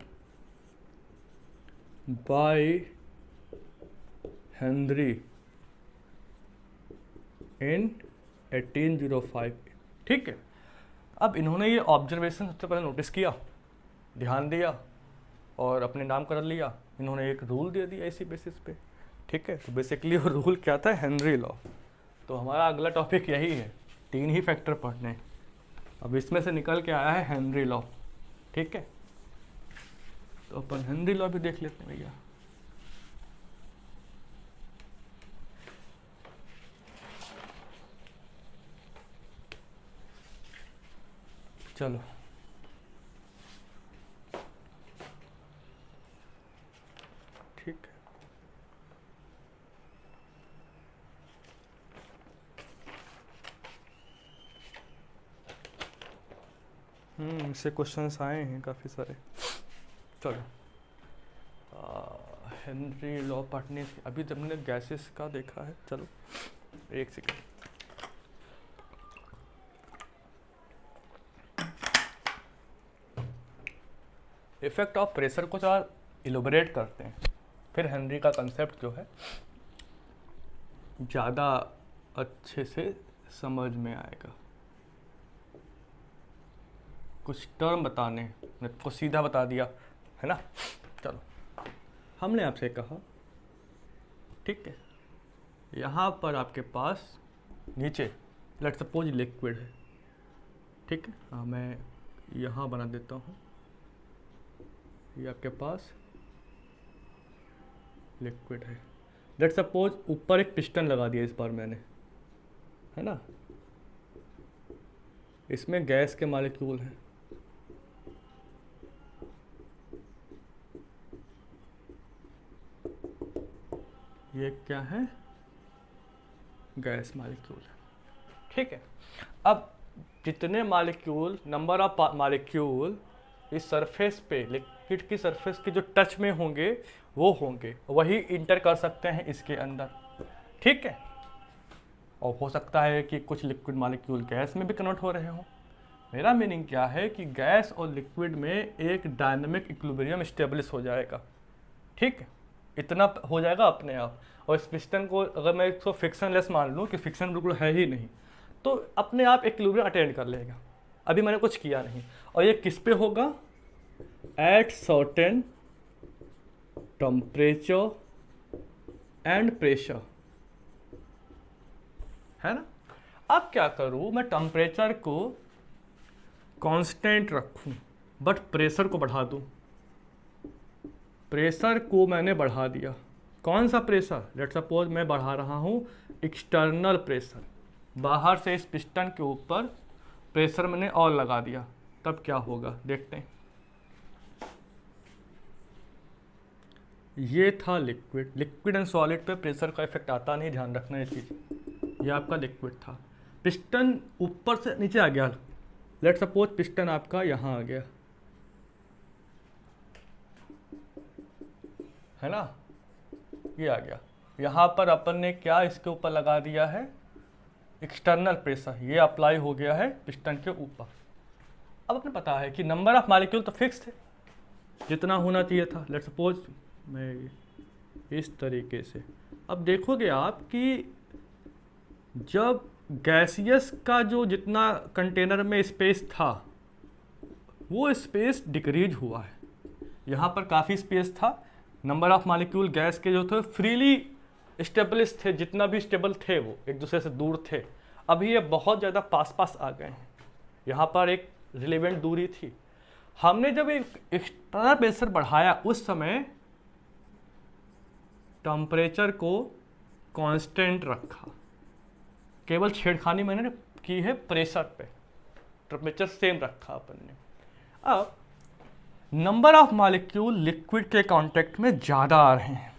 बाय हेनरी इन 1805। ठीक है। अब इन्होंने ये ऑब्जर्वेशन सबसे पहले नोटिस किया, ध्यान दिया और अपने नाम कर लिया। इन्होंने एक रूल दे दिया इसी बेसिस पे। ठीक है। तो बेसिकली वो रूल क्या था, हेनरी लॉ। तो हमारा अगला टॉपिक यही है, 3 ही फैक्टर पढ़ने। अब इसमें से निकल के आया है हेनरी लॉ। ठीक है। तो अपन हेनरी लॉ भी देख लेते हैं भैया। चलो ठीक है। इससे क्वेश्चंस आए हैं काफ़ी सारे। चलो हेनरी लॉ पढ़ने से अभी तक हमने गैसेस का देखा है। चलो एक सेकेंड, इफेक्ट ऑफ प्रेशर को थोड़ा इलोबरेट करते हैं। फिर हेनरी का कंसेप्ट जो है ज़्यादा अच्छे से समझ में आएगा। कुछ टर्म बताने, मैं तो सीधा बता दिया है ना। चलो, हमने आपसे कहा ठीक है, यहाँ पर आपके पास नीचे लेट सपोज लिक्विड है, ठीक है। हाँ, मैं यहाँ बना देता हूँ, ये आपके पास लिक्विड है। लेट सपोज ऊपर एक पिस्टन लगा दिया इस बार मैंने, है ना। इसमें गैस के मॉलिक्यूल हैं, ये क्या है, गैस मॉलिक्यूल है, ठीक है। अब जितने मॉलिक्यूल, नंबर ऑफ मॉलिक्यूल इस सरफेस पे, लिक्विड की सरफेस के जो टच में होंगे वो होंगे, वही इंटर कर सकते हैं इसके अंदर, ठीक है। और हो सकता है कि कुछ लिक्विड मॉलिक्यूल गैस में भी कन्वर्ट हो रहे हों। मेरा मीनिंग क्या है कि गैस और लिक्विड में एक डायनामिक इक्विलिब्रियम स्टेब्लिश हो जाएगा, ठीक है। इतना हो जाएगा अपने आप। और इस पिस्टन को अगर मैं इसको फ्रिक्शनलेस मान लूँ कि फ्रिक्शन बिल्कुल है ही नहीं, तो अपने आप इक्विलिब्रियम अटेंड कर लेगा। अभी मैंने कुछ किया नहीं। और ये किस पे होगा, at certain temperature and pressure, है ना। अब क्या करूँ, मैं टेम्परेचर को कांस्टेंट रखूँ बट प्रेशर को बढ़ा दूँ। प्रेशर को मैंने बढ़ा दिया, कौन सा प्रेशर, लेट सपोज मैं बढ़ा रहा हूँ एक्सटर्नल प्रेशर, बाहर से इस पिस्टन के ऊपर प्रेशर मैंने और लगा दिया, तब क्या होगा देखते हैं। ये था लिक्विड। लिक्विड एंड सॉलिड पे प्रेशर का इफेक्ट आता नहीं, ध्यान रखना ये चीज़। ये आपका लिक्विड था, पिस्टन ऊपर से नीचे आ गया। लेट सपोज पिस्टन आपका यहाँ आ गया, है ना, ये आ गया। यहाँ पर अपन ने क्या इसके ऊपर लगा दिया है, एक्सटर्नल प्रेशर, ये अप्लाई हो गया है पिस्टन के ऊपर। अब अपने पता है कि नंबर ऑफ मॉलिक्यूल तो फिक्स थे, जितना होना चाहिए था। लेट सपोज मैं इस तरीके से, अब देखोगे आप कि जब गैसियस का जो जितना कंटेनर में स्पेस था वो स्पेस डिक्रीज हुआ है। यहाँ पर काफ़ी स्पेस था, नंबर ऑफ मॉलिक्यूल गैस के जो थे फ्रीली स्टेबलिश थे, जितना भी स्टेबल थे वो एक दूसरे से दूर थे। अभी ये बहुत ज़्यादा पास पास आ गए हैं, यहाँ पर एक रिलेवेंट दूरी थी। हमने जब एक एक्स्ट्रा प्रेशर बढ़ाया उस समय टेम्परेचर को कांस्टेंट रखा, केवल छेड़खानी मैंने की है प्रेशर पे, टेम्परेचर सेम रखा अपन ने। अब नंबर ऑफ मॉलिक्यूल लिक्विड के कांटेक्ट में ज़्यादा आ रहे हैं,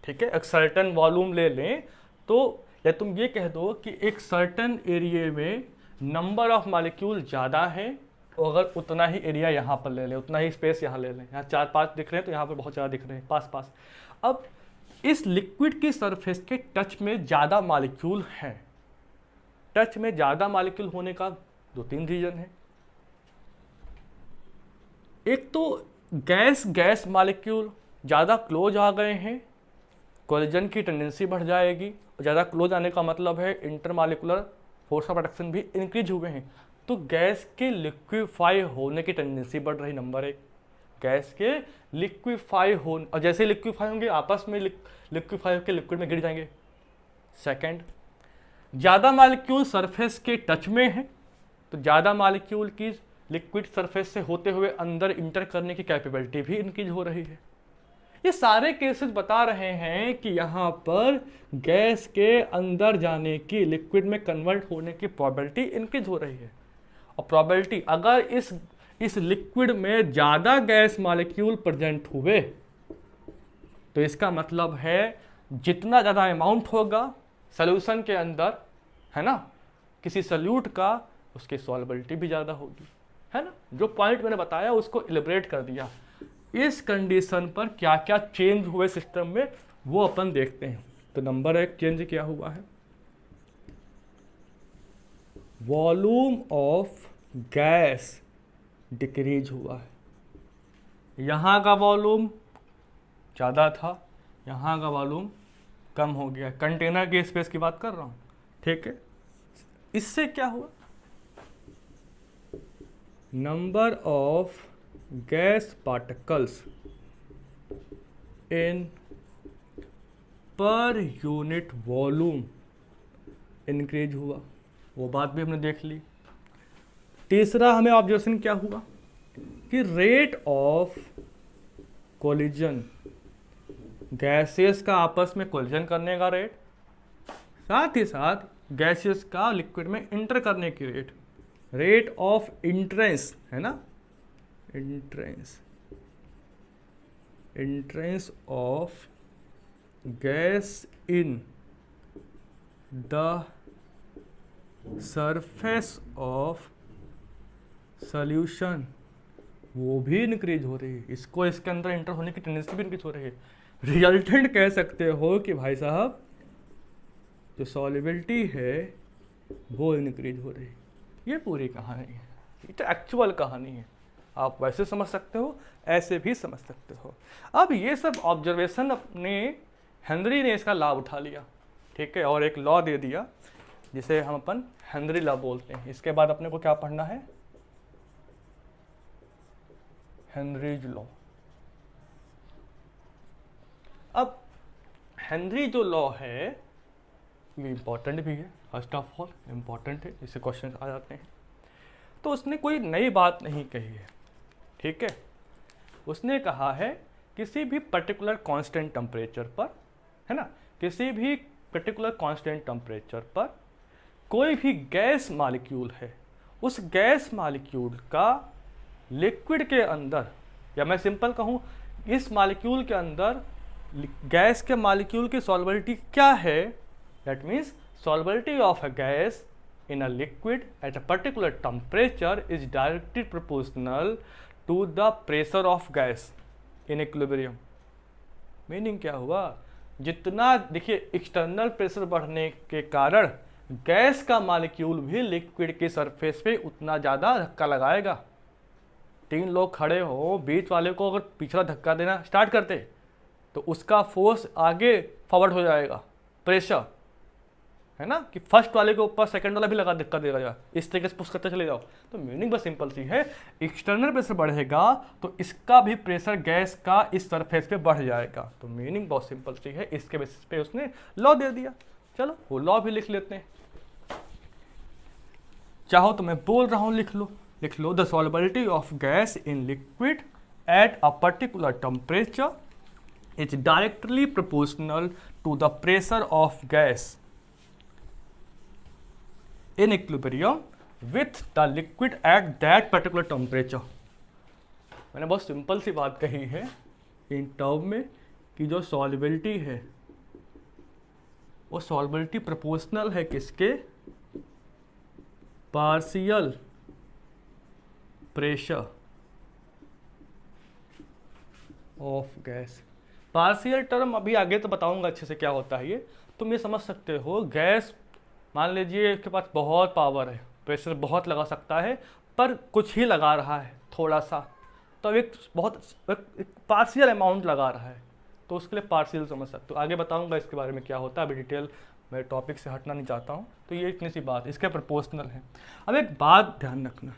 ठीक है। एक सर्टेन वॉल्यूम ले लें तो, या तुम ये कह दो कि एक सर्टेन एरिया में नंबर ऑफ मॉलिक्यूल ज़्यादा है, तो अगर उतना ही एरिया यहाँ पर ले लें, उतना ही स्पेस यहाँ ले लें, यहाँ 4-5 दिख रहे हैं तो यहाँ पर बहुत ज़्यादा दिख रहे हैं पास पास। अब इस लिक्विड की सरफेस के टच में ज़्यादा मॉलिक्यूल हैं। टच में ज़्यादा मॉलिक्यूल होने का 2-3 रीजन है। एक तो गैस मॉलिक्यूल ज़्यादा क्लोज आ गए हैं, कोलिजन की टेंडेंसी बढ़ जाएगी। ज़्यादा क्लोज आने का मतलब है इंटरमॉलिक्यूलर फोर्स ऑफ अट्रैक्शन भी इंक्रीज हुए हैं, तो गैस के लिक्विफाई होने की टेंडेंसी बढ़ रही। नंबर 1, गैस के लिक्विफाई होने, और जैसे लिक्विफाई होंगे आपस में लिक्विफाई होकर लिक्विड में गिर जाएंगे। सेकंड, ज़्यादा मॉलिक्यूल सरफेस के टच में है, तो ज़्यादा मॉलिक्यूल की लिक्विड सरफेस से होते हुए अंदर इंटर करने की कैपेबिलिटी भी इंक्रीज हो रही है। ये सारे केसेस बता रहे हैं कि यहाँ पर गैस के अंदर जाने की, लिक्विड में कन्वर्ट होने की प्रोबेबिलिटी इंक्रीज हो रही है। और प्रोबेबिलिटी, अगर इस लिक्विड में ज़्यादा गैस मॉलिक्यूल प्रेजेंट हुए तो इसका मतलब है जितना ज़्यादा अमाउंट होगा सॉल्यूशन के अंदर, है ना, किसी सॉल्यूट का, उसकी सॉल्युबिलिटी भी ज़्यादा होगी, है ना। जो पॉइंट मैंने बताया उसको इलेबरेट कर दिया। इस कंडीशन पर क्या क्या चेंज हुए सिस्टम में वो अपन देखते हैं। तो नंबर 1 चेंज क्या हुआ है, वॉल्यूम ऑफ गैस डिक्रीज हुआ है। यहाँ का वॉल्यूम ज़्यादा था, यहाँ का वॉल्यूम कम हो गया। कंटेनर के स्पेस की बात कर रहा हूँ, ठीक है। इससे क्या हुआ, number of gas particles in per unit volume increase हुआ, वो बात भी हमने देख ली। तीसरा हमें ऑब्जर्वेशन क्या हुआ कि रेट ऑफ कोलिजन, गैसेस का आपस में कोलिजन करने का रेट, साथ ही साथ गैसेस का लिक्विड में इंटर करने की रेट, रेट ऑफ इंट्रेंस है ना, entrance of gas in the surface of solution, वो भी इंक्रीज हो रही है। इसको इसके अंदर इंटर होने की टेंडेंसी भी इंक्रीज हो रही है। रिजल्टेंट कह सकते हो कि भाई साहब जो सॉल्युबिलिटी है वो इंक्रीज हो रही है। ये पूरी कहानी है, ये तो एक्चुअल कहानी है। आप वैसे समझ सकते हो, ऐसे भी समझ सकते हो। अब ये सब ऑब्जर्वेशन अपने हेनरी ने इसका लाभ उठा लिया, ठीक है, और एक लॉ दे दिया जिसे हम अपन हेनरी लॉ बोलते हैं। इसके बाद अपने को क्या पढ़ना है, हेनरीज लॉ। अब हेनरी जो लॉ है ये इंपॉर्टेंट भी है, फर्स्ट ऑफ ऑल इंपॉर्टेंट है, इससे क्वेश्चन आ जाते हैं। तो उसने कोई नई बात नहीं कही है, ठीक है। उसने कहा है किसी भी पर्टिकुलर कांस्टेंट टेम्परेचर पर, है ना, किसी भी पर्टिकुलर कांस्टेंट टेम्परेचर पर कोई भी गैस मॉलिक्यूल है, उस गैस मॉलिक्यूल का लिक्विड के अंदर, या मैं सिंपल कहूँ इस मॉलिक्यूल के अंदर गैस के मॉलिक्यूल की सॉल्युबिलिटी क्या है, that means solubility of a gas in a liquid at a particular temperature is directly proportional to the pressure of gas in equilibrium। Meaning क्या हुआ, जितना देखिए एक्सटर्नल प्रेशर बढ़ने के कारण गैस का मॉलिक्यूल भी लिक्विड की सरफेस पे उतना ज़्यादा धक्का लगाएगा। 3 लोग खड़े हो, बीच वाले को अगर पिछला धक्का देना स्टार्ट करते तो उसका फोर्स आगे फॉरवर्ड हो जाएगा, प्रेशर है ना, कि फर्स्ट वाले के ऊपर सेकंड वाला भी लगा धक्का देगा जा, इस तरीके से पुश करते चले जाओ। तो मीनिंग बस सिंपल सी है, एक्सटर्नल प्रेशर बढ़ेगा तो इसका भी प्रेशर गैस का इस सरफेस पे बढ़ जाएगा। तो मीनिंग बहुत सिंपल सी है, इसके बेसिस पे उसने लॉ दे दिया। चलो वो लॉ भी लिख लेते हैं, चाहो तो मैं बोल रहा हूँ लिख लो। The solubility of gas in liquid at a particular temperature is directly proportional to the pressure of gas in equilibrium with the liquid at that particular temperature। मैंने बहुत सिंपल सी बात कही है इन टर्म में कि जो सॉल्युबिलिटी है वो सॉल्युबिलिटी प्रोपोर्शनल है किसके, partial pressure of gas. Partial term अभी आगे तो बताऊंगा अच्छे से क्या होता है ये। तुम ये समझ सकते हो, गैस मान लीजिए इसके पास बहुत पावर है, प्रेशर बहुत लगा सकता है, पर कुछ ही लगा रहा है थोड़ा सा, तो एक बहुत पार्शियल अमाउंट लगा रहा है, तो उसके लिए पार्शियल समझ सकते हो। आगे बताऊंगा इसके बारे में क्या होता है, अभी डिटेल मैं टॉपिक से हटना नहीं चाहता हूँ। तो ये इतनी सी बात, इसके प्रोपोर्शनल है। अब एक बात ध्यान रखना,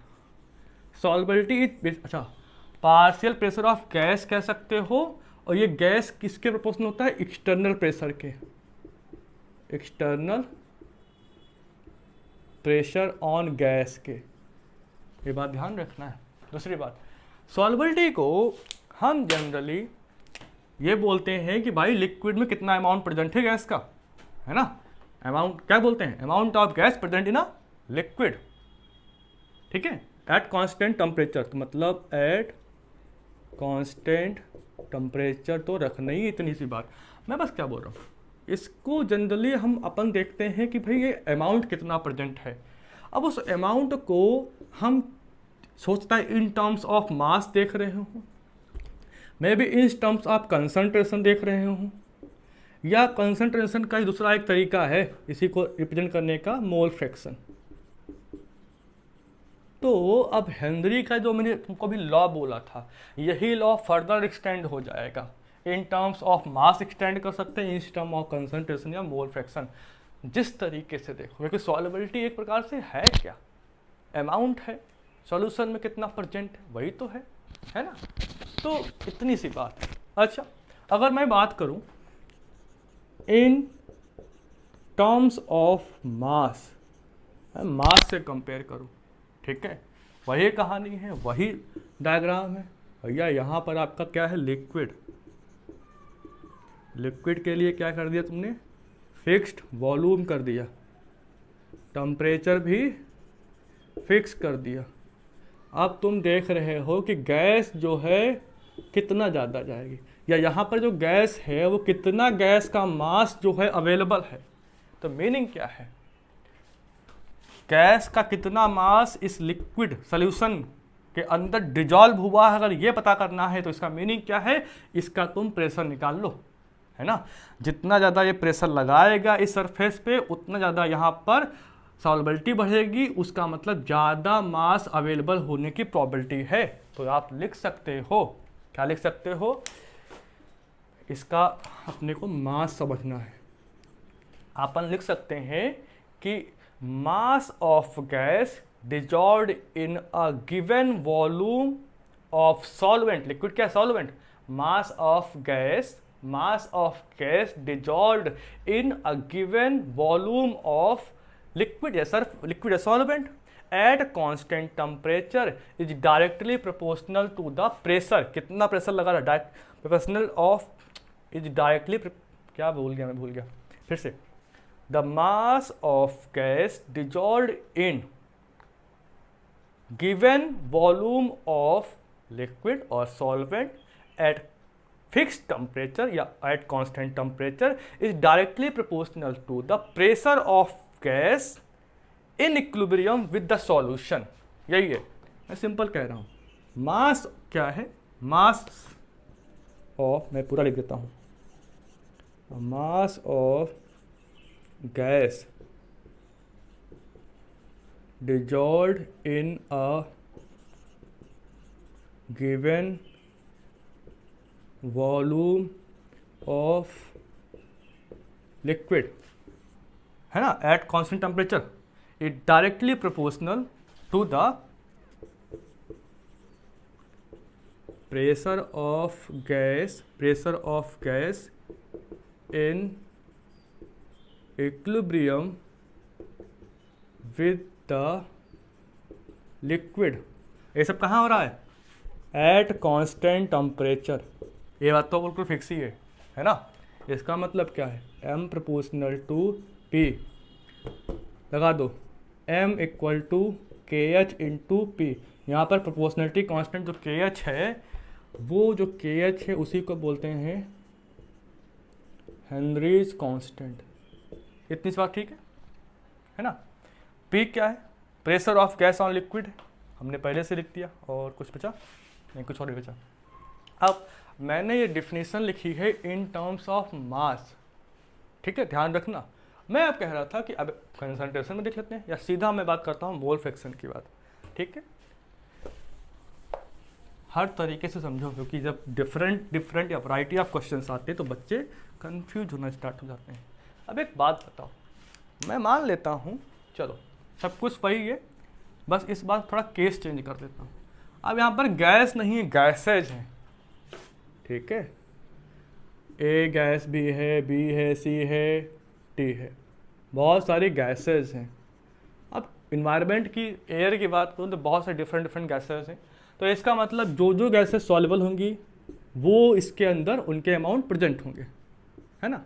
सॉल्युबिलिटी अच्छा पार्शियल प्रेशर ऑफ गैस कह सकते हो, और ये गैस किसके प्रोपोर्शनल होता है, एक्सटर्नल प्रेशर के, एक्सटर्नल प्रेशर ऑन गैस के, ये बात ध्यान रखना है। दूसरी बात, सॉल्युबिलिटी को हम जनरली ये बोलते हैं कि भाई लिक्विड में कितना अमाउंट प्रेजेंट है गैस का, है ना, अमाउंट क्या बोलते हैं, amount of gas present in a liquid, ठीक है, एट कांस्टेंट टेम्परेचर। तो मतलब एट कांस्टेंट टेम्परेचर तो रखना ही, इतनी सी बात। मैं बस क्या बोल रहा हूँ, इसको जनरली हम अपन देखते हैं कि भाई ये अमाउंट कितना प्रेजेंट है। अब उस अमाउंट को हम सोचता है इन टर्म्स ऑफ मास देख रहे हो, may be in terms of concentration देख रहे हो, या कंसंट्रेशन का ही दूसरा एक तरीका है इसी को रिप्रेजेंट करने का, मोल फ्रैक्शन। तो अब हेनरी का जो मैंने तुमको भी लॉ बोला था, यही लॉ फर्दर एक्सटेंड हो जाएगा। In terms of mass extend कर सकते हैं, इन टर्म ऑफ कंसंट्रेशन या मोल फ्रैक्शन, जिस तरीके से देखो, क्योंकि सॉल्युबिलिटी एक प्रकार से है क्या, अमाउंट है, सॉल्यूशन में कितना परसेंट है वही तो है ना। तो इतनी सी बात है। अच्छा, अगर मैं बात करूं इन टर्म्स ऑफ मास, मास से कंपेयर करूं, ठीक है, वही कहानी है, वही डायग्राम है भैया। यहाँ पर आपका क्या है, लिक्विड, लिक्विड के लिए क्या कर दिया तुमने, फिक्स्ड वॉल्यूम कर दिया, टेम्परेचर भी फिक्स कर दिया। अब तुम देख रहे हो कि गैस जो है कितना ज़्यादा जाएगी, या यहाँ पर जो गैस है वो कितना गैस का मास जो है अवेलेबल है। तो मीनिंग क्या है, गैस का कितना मास इस लिक्विड सॉल्यूशन के अंदर डिजॉल्व हुआ है, अगर ये पता करना है तो इसका मीनिंग क्या है, इसका तुम प्रेशर निकाल लो, है ना। जितना ज़्यादा ये प्रेशर लगाएगा इस सरफेस पे उतना ज़्यादा यहाँ पर सॉल्युबिलिटी बढ़ेगी, उसका मतलब ज़्यादा मास अवेलेबल होने की प्रोबेबिलिटी है। तो आप लिख सकते हो, क्या लिख सकते हो, इसका अपने को मास समझना है। अपन लिख सकते हैं कि mass of gas dissolved in a given volume of solvent, liquid क्या solvent, mass of gas dissolved in a given volume of liquid, sir liquid है solvent, at constant temperature is directly proportional to the pressure, कितना pressure लगा रहा, direct proportional of, is directly, क्या भूल गया फिर से, the mass of gas dissolved in given volume of liquid or solvent at fixed temperature या at constant temperature is directly proportional to the pressure of gas in equilibrium with the solution। यही है, मैं simple कह रहा हूँ। मास क्या है, mass of, मैं पूरा लिख देता हूँ, mass of gas dissolved in a given volume of liquid, है ना, at constant temperature it directly proportional to the pressure of gas in equilibrium with the liquid. ये सब कहाँ हो रहा है, एट कांस्टेंट टेम्परेचर। ये बात तो बिल्कुल फिक्स ही है ना। इसका मतलब क्या है, m प्रोपोर्शनल टू p, लगा दो, m इक्वल टू के एच इंटू पी। यहाँ पर प्रोपोर्शनलिटी कांस्टेंट जो के एच है, वो जो के एच है उसी को बोलते हैं हेनरीज कांस्टेंट। इतनी सी बात ठीक है ना। P क्या है, pressure of gas on liquid, हमने पहले से लिख दिया, और कुछ बचा नहीं, कुछ और भी बचा। अब मैंने ये डिफिनीशन लिखी है इन टर्म्स ऑफ मास, ठीक है, ध्यान रखना। मैं अब कह रहा था कि अब कंसंट्रेशन में देख लेते हैं, या सीधा मैं बात करता हूँ मोल फ्रैक्शन की बात, ठीक है। हर तरीके से समझो, क्योंकि जब डिफरेंट या वैरायटी ऑफ क्वेश्चंस आते हैं तो बच्चे कंफ्यूज होना स्टार्ट हो जाते हैं। अब एक बात बताओ, मैं मान लेता हूँ, चलो सब कुछ वही है, बस इस बार थोड़ा केस चेंज कर देता हूँ। अब यहाँ पर गैस नहीं है, गैसेज हैं, ठीक है, ए गैस भी है, बी है, सी है, टी है, बहुत सारी गैसेज हैं। अब इन्वायरमेंट की, एयर की बात करूँ तो बहुत सारे डिफरेंट गैसेज हैं। तो इसका मतलब जो गैसेज सॉल्युबल होंगी वो इसके अंदर उनके अमाउंट प्रेजेंट होंगे, है ना।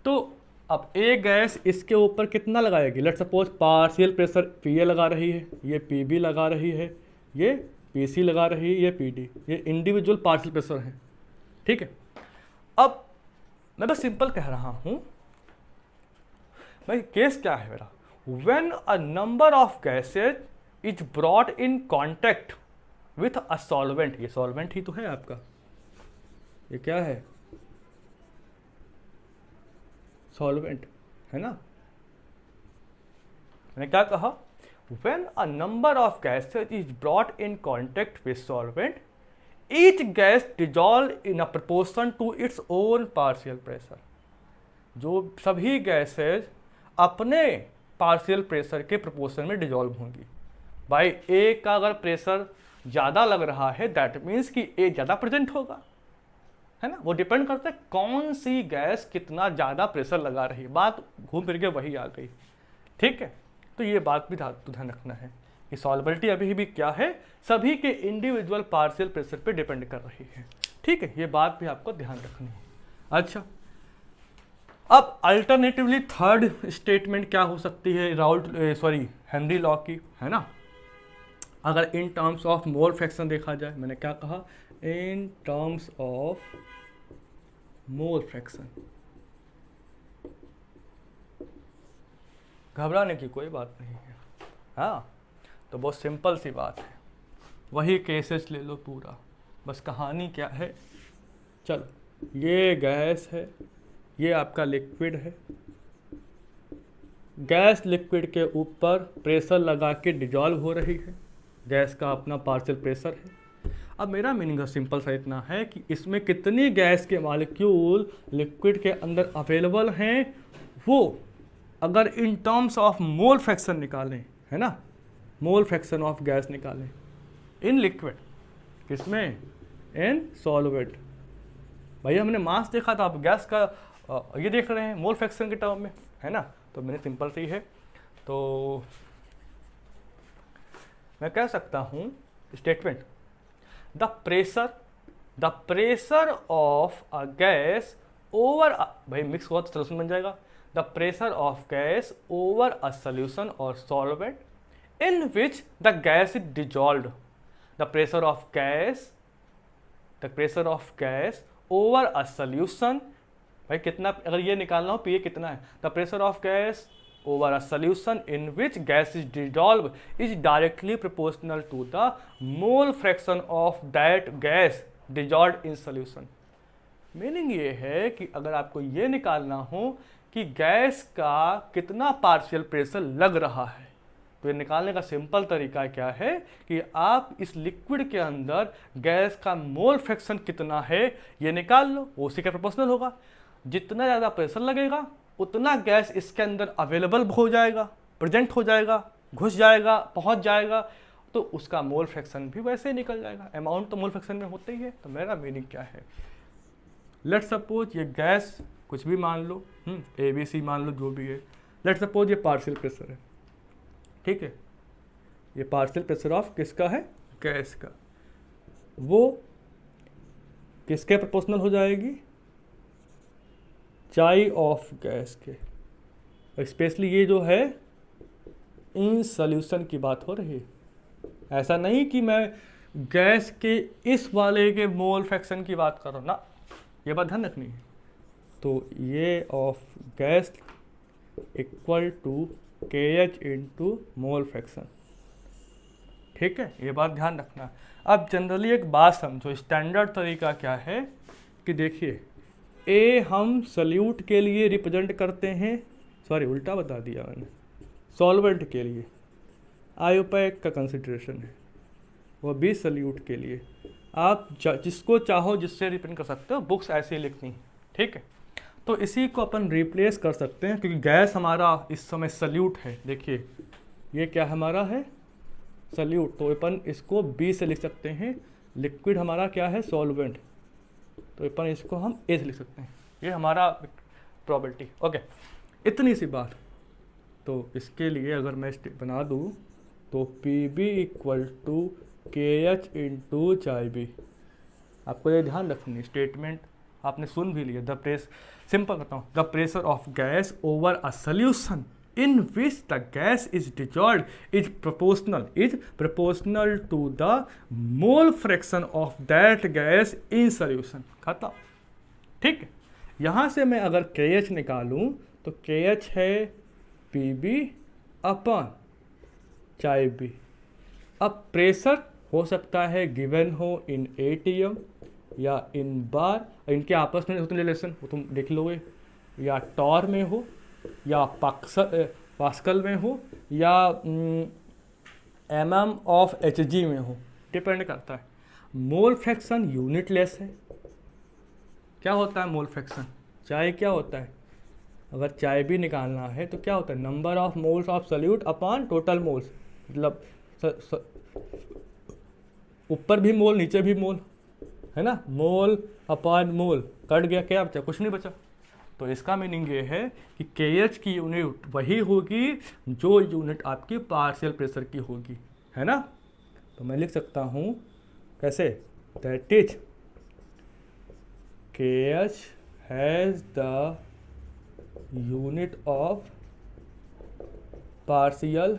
तो अब ए गैस इसके ऊपर कितना लगाएगी, let suppose partial pressure P A लगा रही है, ये पी बी लगा रही है, ये पी सी लगा रही है, ये पी डी, ये इंडिविजुअल पार्शियल प्रेशर है, ठीक है। अब मैं बस सिंपल कह रहा हूँ, भाई केस क्या है मेरा, when a number of gases is brought in contact with a solvent, ये सॉल्वेंट ही तो है आपका, ये क्या है, सॉल्वेंट, है ना। मैंने क्या कहा, when a number of gases is brought in contact with solvent each gas dissolve in a proportion to its own partial pressure. जो सभी गैसेज अपने पार्शियल प्रेशर के प्रोपोर्शन में डिजॉल्व होंगी। भाई ए का अगर प्रेशर ज़्यादा लग रहा है दैट मीन्स कि ए ज़्यादा प्रेजेंट होगा, है ना। वो डिपेंड करता है कौन सी गैस कितना ज़्यादा प्रेशर लगा रही है, बात घूम फिर के वही आ गई, ठीक है। तो ये बात भी ध्यान रखना है कि सॉल्युबिलिटी अभी भी क्या है, सभी के इंडिविजुअल पार्शियल प्रेशर पे डिपेंड कर रही है, ठीक है। ये बात भी आपको ध्यान रखनी है। अच्छा, अब अल्टरनेटिवली थर्ड स्टेटमेंट क्या हो सकती है हेनरी लॉ की, है ना। अगर in terms of mole fraction देखा जाए, मैंने क्या कहा, in terms of mole fraction, घबराने की कोई बात नहीं है, हाँ। तो बहुत सिंपल सी बात है, वही केसेस ले लो पूरा, बस कहानी क्या है। चलो, ये गैस है, ये आपका लिक्विड है, गैस लिक्विड के ऊपर प्रेशर लगा के डिजॉल्व हो रही है, गैस का अपना पार्शियल प्रेशर है। अब मेरा मीनिंग सिंपल सा इतना है कि इसमें कितनी गैस के मॉलिक्यूल लिक्विड के अंदर अवेलेबल हैं, वो अगर in terms of mole fraction निकालें, है ना, मोल फ्रैक्शन ऑफ गैस निकालें इन लिक्विड, किसमें, इन सॉल्वेंट। भैया हमने मास देखा था, आप गैस का ये देख रहे हैं मोल फ्रैक्शन के टर्म में, है ना। तो मैंने सिंपल सी है, तो मैं कह सकता हूँ statement, the pressure of a gas over, भाई मिक्स हुआ तो सोल्यूशन बन जाएगा, the pressure of gas over a solution और solvent in which the gas is dissolved, the pressure of gas over a solution, भाई कितना, अगर ये निकालना हो तो ये कितना है, the pressure of gas over a solution in which gas is dissolved is directly proportional to the mole fraction of that gas dissolved in solution। Meaning ये है कि अगर आपको ये निकालना हो कि गैस का कितना पार्शियल प्रेशर लग रहा है, तो ये निकालने का सिंपल तरीका क्या है कि आप इस लिक्विड के अंदर गैस का मोल फ्रैक्शन कितना है ये निकाल लो, वो उसी का प्रोपोर्शनल होगा। जितना ज़्यादा प्रेशर लगेगा उतना गैस इसके अंदर अवेलेबल हो जाएगा, प्रेजेंट हो जाएगा, घुस जाएगा, पहुंच जाएगा, तो उसका मोल फ्रैक्शन भी वैसे ही निकल जाएगा। अमाउंट तो मोल फ्रैक्शन में होता ही है। तो मेरा मीनिंग क्या है, लेट सपोज ये गैस कुछ भी मान लो, ABC मान लो, जो भी है, लेट सपोज ये पार्शियल प्रेशर है, ठीक है। ये पार्शियल प्रेशर ऑफ किसका है, गैस का, वो किसके प्रोपोर्शनल हो जाएगी, चाई ऑफ गैस के। स्पेशली ये जो है इन सॉल्यूशन की बात हो रही है, ऐसा नहीं कि मैं गैस के इस वाले के मोल फ्रैक्शन की बात कर रहा हूँ ना, ये बात ध्यान रखनी है। तो ये of gas equal to KH into mole fraction, ठीक है, ये बात ध्यान रखना। अब जनरली एक बात समझो, स्टैंडर्ड तरीका क्या है कि देखिए, ए हम सल्यूट के लिए रिप्रेजेंट करते हैं, सॉरी उल्टा बता दिया मैंने, सॉल्वेंट के लिए आयोपैक का कंसिडरेशन है, वो भी सल्यूट के लिए। आप जिसको चाहो जिससे रिप्रेजेंट कर सकते हो, बुक्स ऐसे ही लिखनी है, ठीक है। तो इसी को अपन रिप्लेस कर सकते हैं, क्योंकि गैस हमारा इस समय सल्यूट है। देखिए ये क्या हमारा है, सल्यूट, तो अपन इसको B से लिख सकते हैं। लिक्विड हमारा क्या है, सॉल्वेंट, तो अपन इसको हम A से लिख सकते हैं। ये हमारा प्रोबेबिलिटी, ओके, इतनी सी बात। तो इसके लिए अगर मैं बना दूँ तो PB equal to KH into chi B। आपको ये ध्यान रखनी, स्टेटमेंट आपने सुन भी लिया। सिंपल करता हूँ, the pressure of gas over a solution in which the gas is dissolved is proportional to the mole fraction of that gas in solution। खत्म, ठीक है। यहाँ से मैं अगर KH निकालूं तो KH है PB अपन चाई B। अब प्रेशर हो सकता है गिवन हो इन ATM या इन बार, इनके आपस में होते रिलेशन वो तुम देख लोगे, या टॉर में हो या पास्कल में हो या mm of Hg में हो, डिपेंड करता है। मोल फ्रैक्शन यूनिटलेस है। क्या होता है मोल फ्रैक्शन? चाय क्या होता है? अगर चाय भी निकालना है तो क्या होता है? Number of moles of solute upon total moles, मतलब ऊपर भी मोल नीचे भी मोल, है ना, मोल अपॉन मोल, कट गया, क्या बचा? कुछ नहीं बचा। तो इसका मीनिंग ये है कि KH की यूनिट वही होगी जो यूनिट आपकी पार्शियल प्रेशर की होगी, है ना। तो मैं लिख सकता हूँ कैसे? That is KH has the unit of partial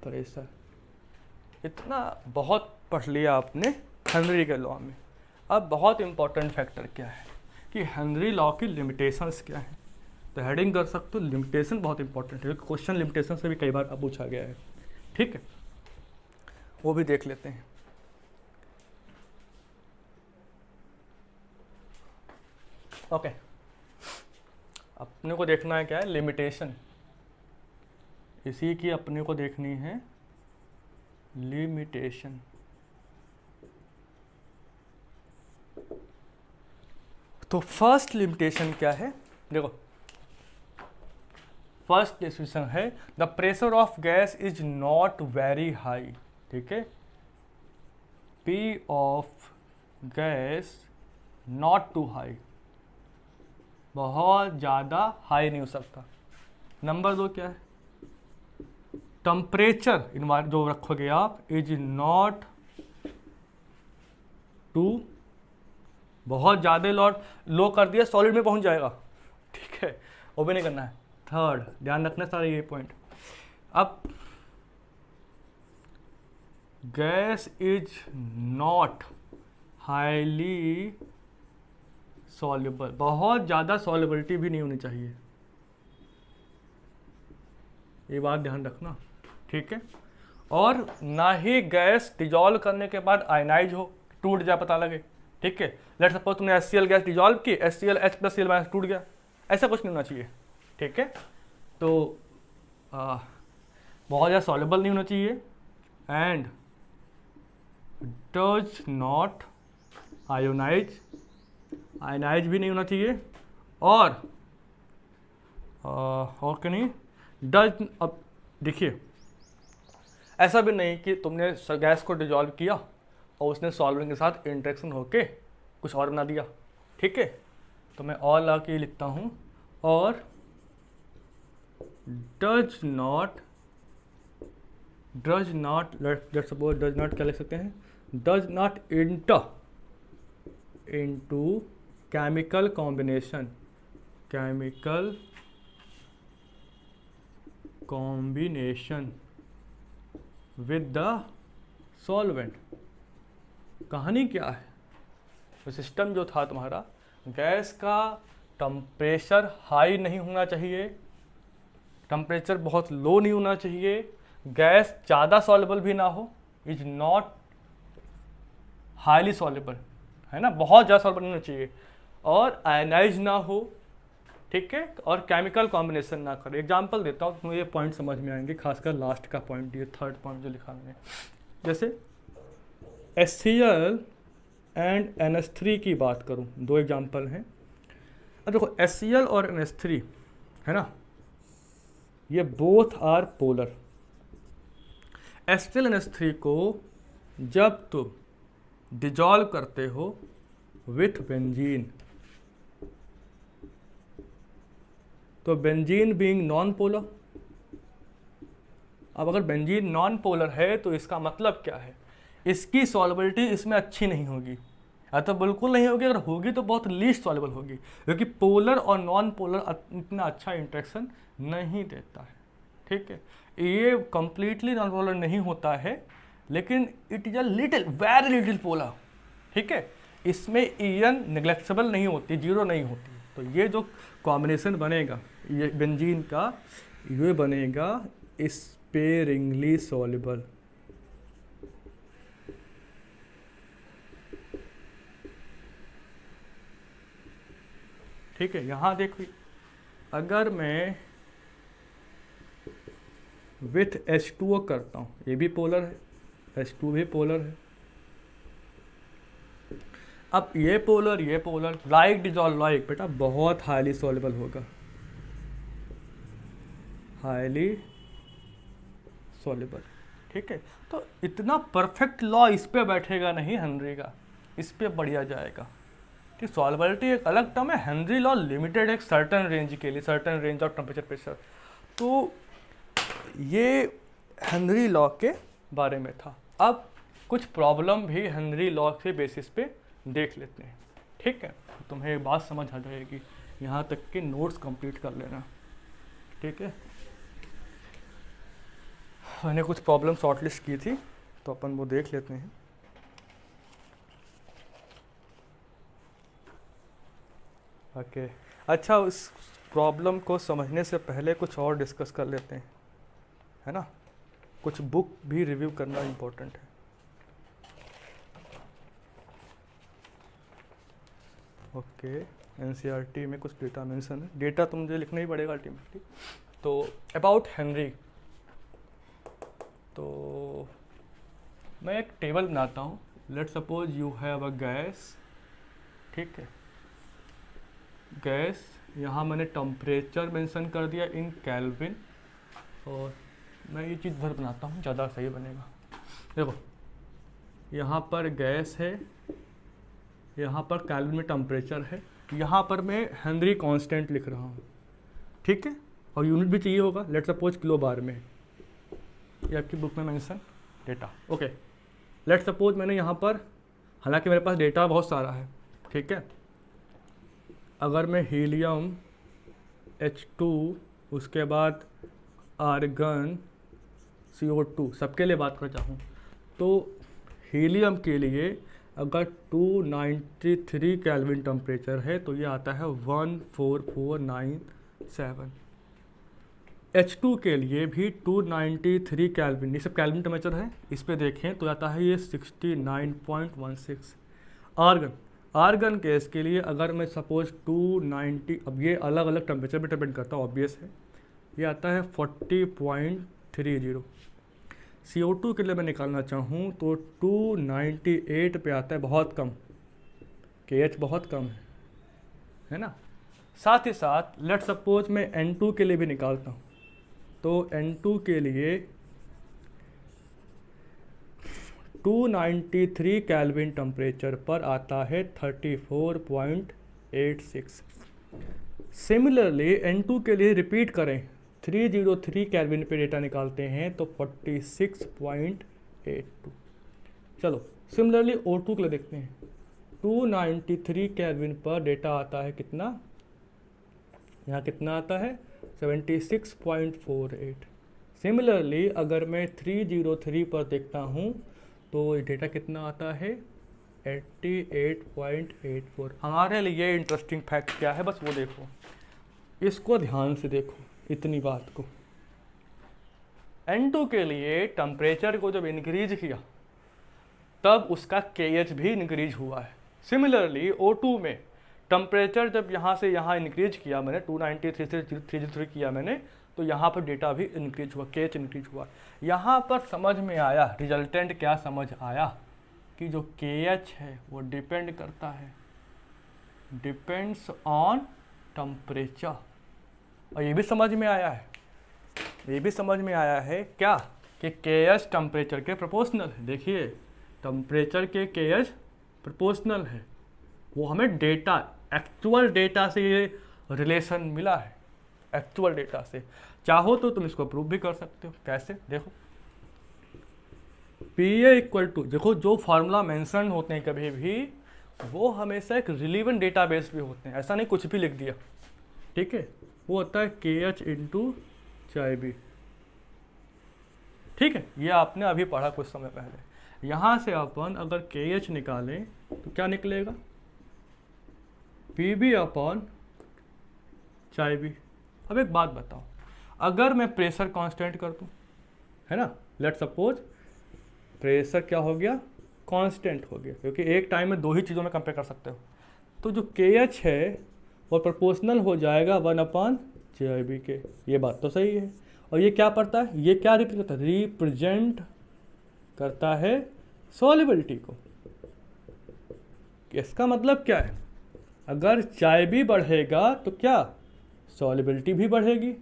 pressure. इतना बहुत पढ़ लिया आपने हेनरी के लॉ में। अब बहुत इंपॉर्टेंट फैक्टर क्या है कि हेनरी लॉ की लिमिटेशंस क्या है। तो हेडिंग कर सकते हो, लिमिटेशन बहुत इंपॉर्टेंट है, क्वेश्चन लिमिटेशन से भी कई बार अब पूछा गया है, ठीक है, वो भी देख लेते हैं। ओके, अपने को देखना है क्या है? लिमिटेशन। इसी की अपने को देखनी है लिमिटेशन। तो फर्स्ट लिमिटेशन क्या है? देखो, फर्स्ट डिस्क्रिप्शन है the pressure of gas is not very high, ठीक है, P of gas not too high, बहुत ज़्यादा हाई नहीं हो सकता। नंबर 2 क्या है? टेम्परेचर इन्वायरमेंट जो रखोगे आप इज नॉट टू, बहुत ज़्यादा लो कर दिया सॉलिड में पहुंच जाएगा, ठीक है, वो भी नहीं करना है। थर्ड, ध्यान रखना सारे ये पॉइंट। अब gas is not highly soluble, बहुत ज़्यादा सॉल्युबिलिटी भी नहीं होनी चाहिए, ये बात ध्यान रखना, ठीक है। और ना ही गैस डिजॉल्व करने के बाद आयनाइज हो, टूट जाए, पता लगे, ठीक है। लेट सपोज तुमने HCl गैस डिजॉल्व की, HCl H+Cl- टूट गया, ऐसा कुछ नहीं होना चाहिए, ठीक है। तो बहुत ज़्यादा सॉल्युबल नहीं होना चाहिए and does not ionise, ionise भी नहीं होना चाहिए, और क्या नहीं, डज, अब देखिए ऐसा भी नहीं कि तुमने गैस को डिजॉल्व किया और उसने सॉल्वेंट के साथ इंटरेक्शन होके कुछ और बना दिया, ठीक है। तो मैं और ला के लिखता हूँ, और does not let's suppose does not क्या लिख सकते हैं? Does not inter into chemical combination with the solvent. कहानी क्या है? तो सिस्टम जो था तुम्हारा, गैस का टेम्परेचर हाई नहीं होना चाहिए, टेम्परेचर बहुत लो नहीं होना चाहिए, गैस ज़्यादा सॉल्युबल भी ना हो, इज नॉट हाईली सॉल्युबल, है ना, बहुत ज़्यादा सॉल्युबल नहीं होना चाहिए, और आयनाइज ना हो, ठीक है, और केमिकल कॉम्बिनेशन ना करे। एग्जांपल देता हूँ, तुम्हें ये पॉइंट समझ में आएंगे, खासकर लास्ट का पॉइंट, ये थर्ड पॉइंट जो लिखा मैंने। जैसे HCl एंड NH3 की बात करूँ, 2 एग्जांपल हैं। अब देखो HCl और NH3, है ना, ये both are polar. HCl NH3 को जब तुम डिजॉल्व करते हो विथ बेंजीन, तो बेंजीन बीइंग नॉन पोलर। अब अगर बेंजीन नॉन पोलर है तो इसका मतलब क्या है? इसकी सॉल्युबिलिटी इसमें अच्छी नहीं होगी, या तो बिल्कुल नहीं होगी, अगर होगी तो बहुत लीस्ट सॉल्युबल होगी, क्योंकि पोलर और नॉन पोलर इतना अच्छा इंटरेक्शन नहीं देता है, ठीक है। ये कंप्लीटली नॉन पोलर नहीं होता है, लेकिन it is a little, very little polar, ठीक है। इसमें ईयन नेग्लेक्टेबल नहीं होती, जीरो नहीं होती। तो ये जो कॉम्बिनेशन बनेगा ये बेंजीन का, ये बनेगा स्पेरिंगली सॉल्युबल, ठीक है। यहाँ देखो, अगर मैं विथ H2O करता हूँ, ये भी पोलर है, H2 भी पोलर है, अब ये पोलर लाइक डिजॉल्व लाइक बेटा बहुत हाईली सॉल्युबल होगा, हाईली सॉल्युबल। ठीक है, तो इतना परफेक्ट लॉ इस पे बैठेगा नहीं हेनरी का, इस पे बढ़िया जाएगा। ठीक, सॉल्युबिलिटी एक अलग टर्म है, हेनरी लॉ लिमिटेड एक सर्टन रेंज के लिए, certain range of temperature pressure. तो ये हेनरी लॉ के बारे में था। अब कुछ प्रॉब्लम भी हेनरी लॉ के बेसिस पे देख लेते हैं। ठीक है, तुम्हें एक बात समझ आ जाएगी, यहाँ तक के नोट्स कंप्लीट कर लेना। ठीक है, मैंने कुछ प्रॉब्लम शॉर्टलिस्ट की थी तो अपन वो देख लेते हैं। ओके, अच्छा, उस प्रॉब्लम को समझने से पहले कुछ और डिस्कस कर लेते हैं, है ना। कुछ बुक भी रिव्यू करना इम्पोर्टेंट है। ओके, एनसीईआरटी में कुछ डेटा मेंशन है, डेटा तो मुझे लिखना ही पड़ेगा अल्टीमेटली। तो अबाउट हेनरी, तो मैं एक टेबल बनाता हूँ। Let suppose you have a gas, ठीक है, गैस, यहाँ मैंने टेम्परेचर मेंशन कर दिया इन केल्विन, और मैं ये चीज़ भर बनाता हूँ, ज़्यादा सही बनेगा। देखो, यहाँ पर गैस है, यहाँ पर केल्विन में टेम्परेचर है, यहाँ पर मैं हेनरी कांस्टेंट लिख रहा हूँ। ठीक है, और यूनिट भी चाहिए होगा, लेट सपोज किलो बार में, ये आपकी बुक में mention data. Okay, let suppose मैंने यहाँ पर, हालांकि मेरे पास डेटा बहुत सारा है, ठीक है, अगर मैं हीलियम H2 उसके बाद आर्गन CO2 सबके लिए बात कर चाहूँ, तो हीलियम के लिए अगर 293 केल्विन टेम्परेचर है तो ये आता है 14497। H2 के लिए भी 293 केल्विन, ये सब केल्विन टेम्परेचर है, इस पे देखें तो आता है ये 69.16। आर्गन केस के लिए अगर मैं सपोज 290, अब ये अलग अलग टेम्परेचर पे डिपेंड करता है, ऑब्वियस है, ये आता है 40.30। CO2 के लिए मैं निकालना चाहूँ तो 298 पे आता है, बहुत कम, KH बहुत कम है ना। साथ ही साथ लेट सपोज मैं N2 के लिए भी निकालता हूँ, तो N2 के लिए 293 केल्विन टेम्परेचर पर आता है 34.86। सिमिलरली N2 के लिए रिपीट करें, 303 केल्विन पे डेटा निकालते हैं तो 46.82। चलो सिमिलरली O2 के लिए देखते हैं, 293 केल्विन पर डेटा आता है कितना, यहाँ कितना आता है 76.48। सिमिलरली अगर मैं 303 पर देखता हूँ तो डेटा कितना आता है 88.84। हमारे लिए इंटरेस्टिंग फैक्ट क्या है, बस वो देखो, इसको ध्यान से देखो, इतनी बात को। N2 के लिए टेम्परेचर को जब इंक्रीज किया तब उसका KH भी इंक्रीज हुआ है। सिमिलरली O2 में टेम्परेचर जब यहाँ से यहाँ इंक्रीज किया मैंने, 293 से 303 किया मैंने, तो यहाँ पर डेटा भी इंक्रीज हुआ, KH इंक्रीज हुआ। यहाँ पर समझ में आया, रिजल्टेंट क्या समझ आया कि जो KH है वो डिपेंड करता है, डिपेंड्स ऑन टेम्परेचर। और ये भी समझ में आया है, ये भी समझ में आया है क्या, कि KH टेम्परेचर के प्रोपोर्शनल है। देखिए, टेम्परेचर के KH प्रोपोर्शनल है, वो हमें डेटा, एक्चुअल डेटा से ये रिलेशन मिला है, एक्चुअल डेटा से। चाहो तो तुम इसको प्रूव भी कर सकते हो। कैसे, देखो, PA इक्वल टू, देखो जो फार्मूला मेंशन होते हैं कभी भी, वो हमेशा एक रिलीवेंट डेटाबेस भी होते हैं, ऐसा नहीं कुछ भी लिख दिया, ठीक है, वो होता है KH इंटू चाय। ठीक है, ये आपने अभी पढ़ा कुछ समय पहले। यहाँ से अपन अगर KH निकालें तो क्या निकलेगा, PB अपॉन चाय बी। अब एक बात बताओ, अगर मैं प्रेशर कांस्टेंट कर दूं, है ना, लेट सपोज प्रेशर क्या हो गया, कांस्टेंट हो गया, क्योंकि एक टाइम में दो ही चीज़ों में कंपेयर कर सकते हो, तो जो KH है वो प्रोपोर्शनल हो जाएगा 1/JIB के। ये बात तो सही है। और ये क्या पड़ता है, ये क्या रिप्रेजेंट करता है, सॉल्युबिलिटी को। इसका मतलब क्या है, अगर चाय भी बढ़ेगा तो क्या सॉल्युबिलिटी भी बढ़ेगी,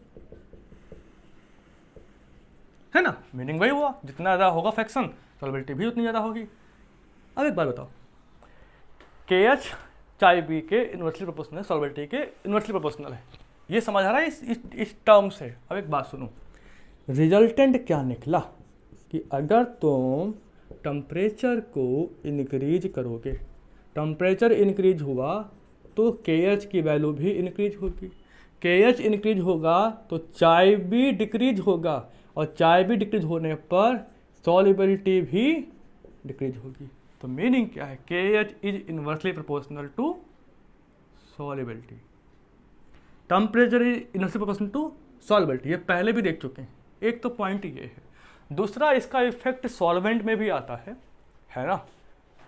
है ना। मीनिंग वही हुआ, जितना ज़्यादा होगा फ्रैक्शन सॉल्युबिलिटी भी उतनी ज़्यादा होगी। अब एक बात बताओ, के एच चाय बी के इन्वर्सली प्रोपोर्शनल है, सॉल्युबिलिटी के इन्वर्सली प्रोपोर्शनल है, ये समझ आ रहा है इस टर्म से। अब एक बात सुनो, रिजल्टेंट क्या निकला कि अगर तुम टेम्परेचर को इंक्रीज करोगे, टेम्परेचर इंक्रीज हुआ तो के एच की वैल्यू भी इंक्रीज होगी, के एच इंक्रीज होगा तो चाय भी डिक्रीज होगा, और चाय भी डिक्रीज होने पर सॉल्युबिलिटी भी डिक्रीज होगी। तो मीनिंग क्या है, K H is inversely proportional to solubility, temperature is inversely proportional to solubility, ये पहले भी देख चुके हैं। एक तो पॉइंट ये है। दूसरा, इसका इफेक्ट सॉल्वेंट में भी आता है ना,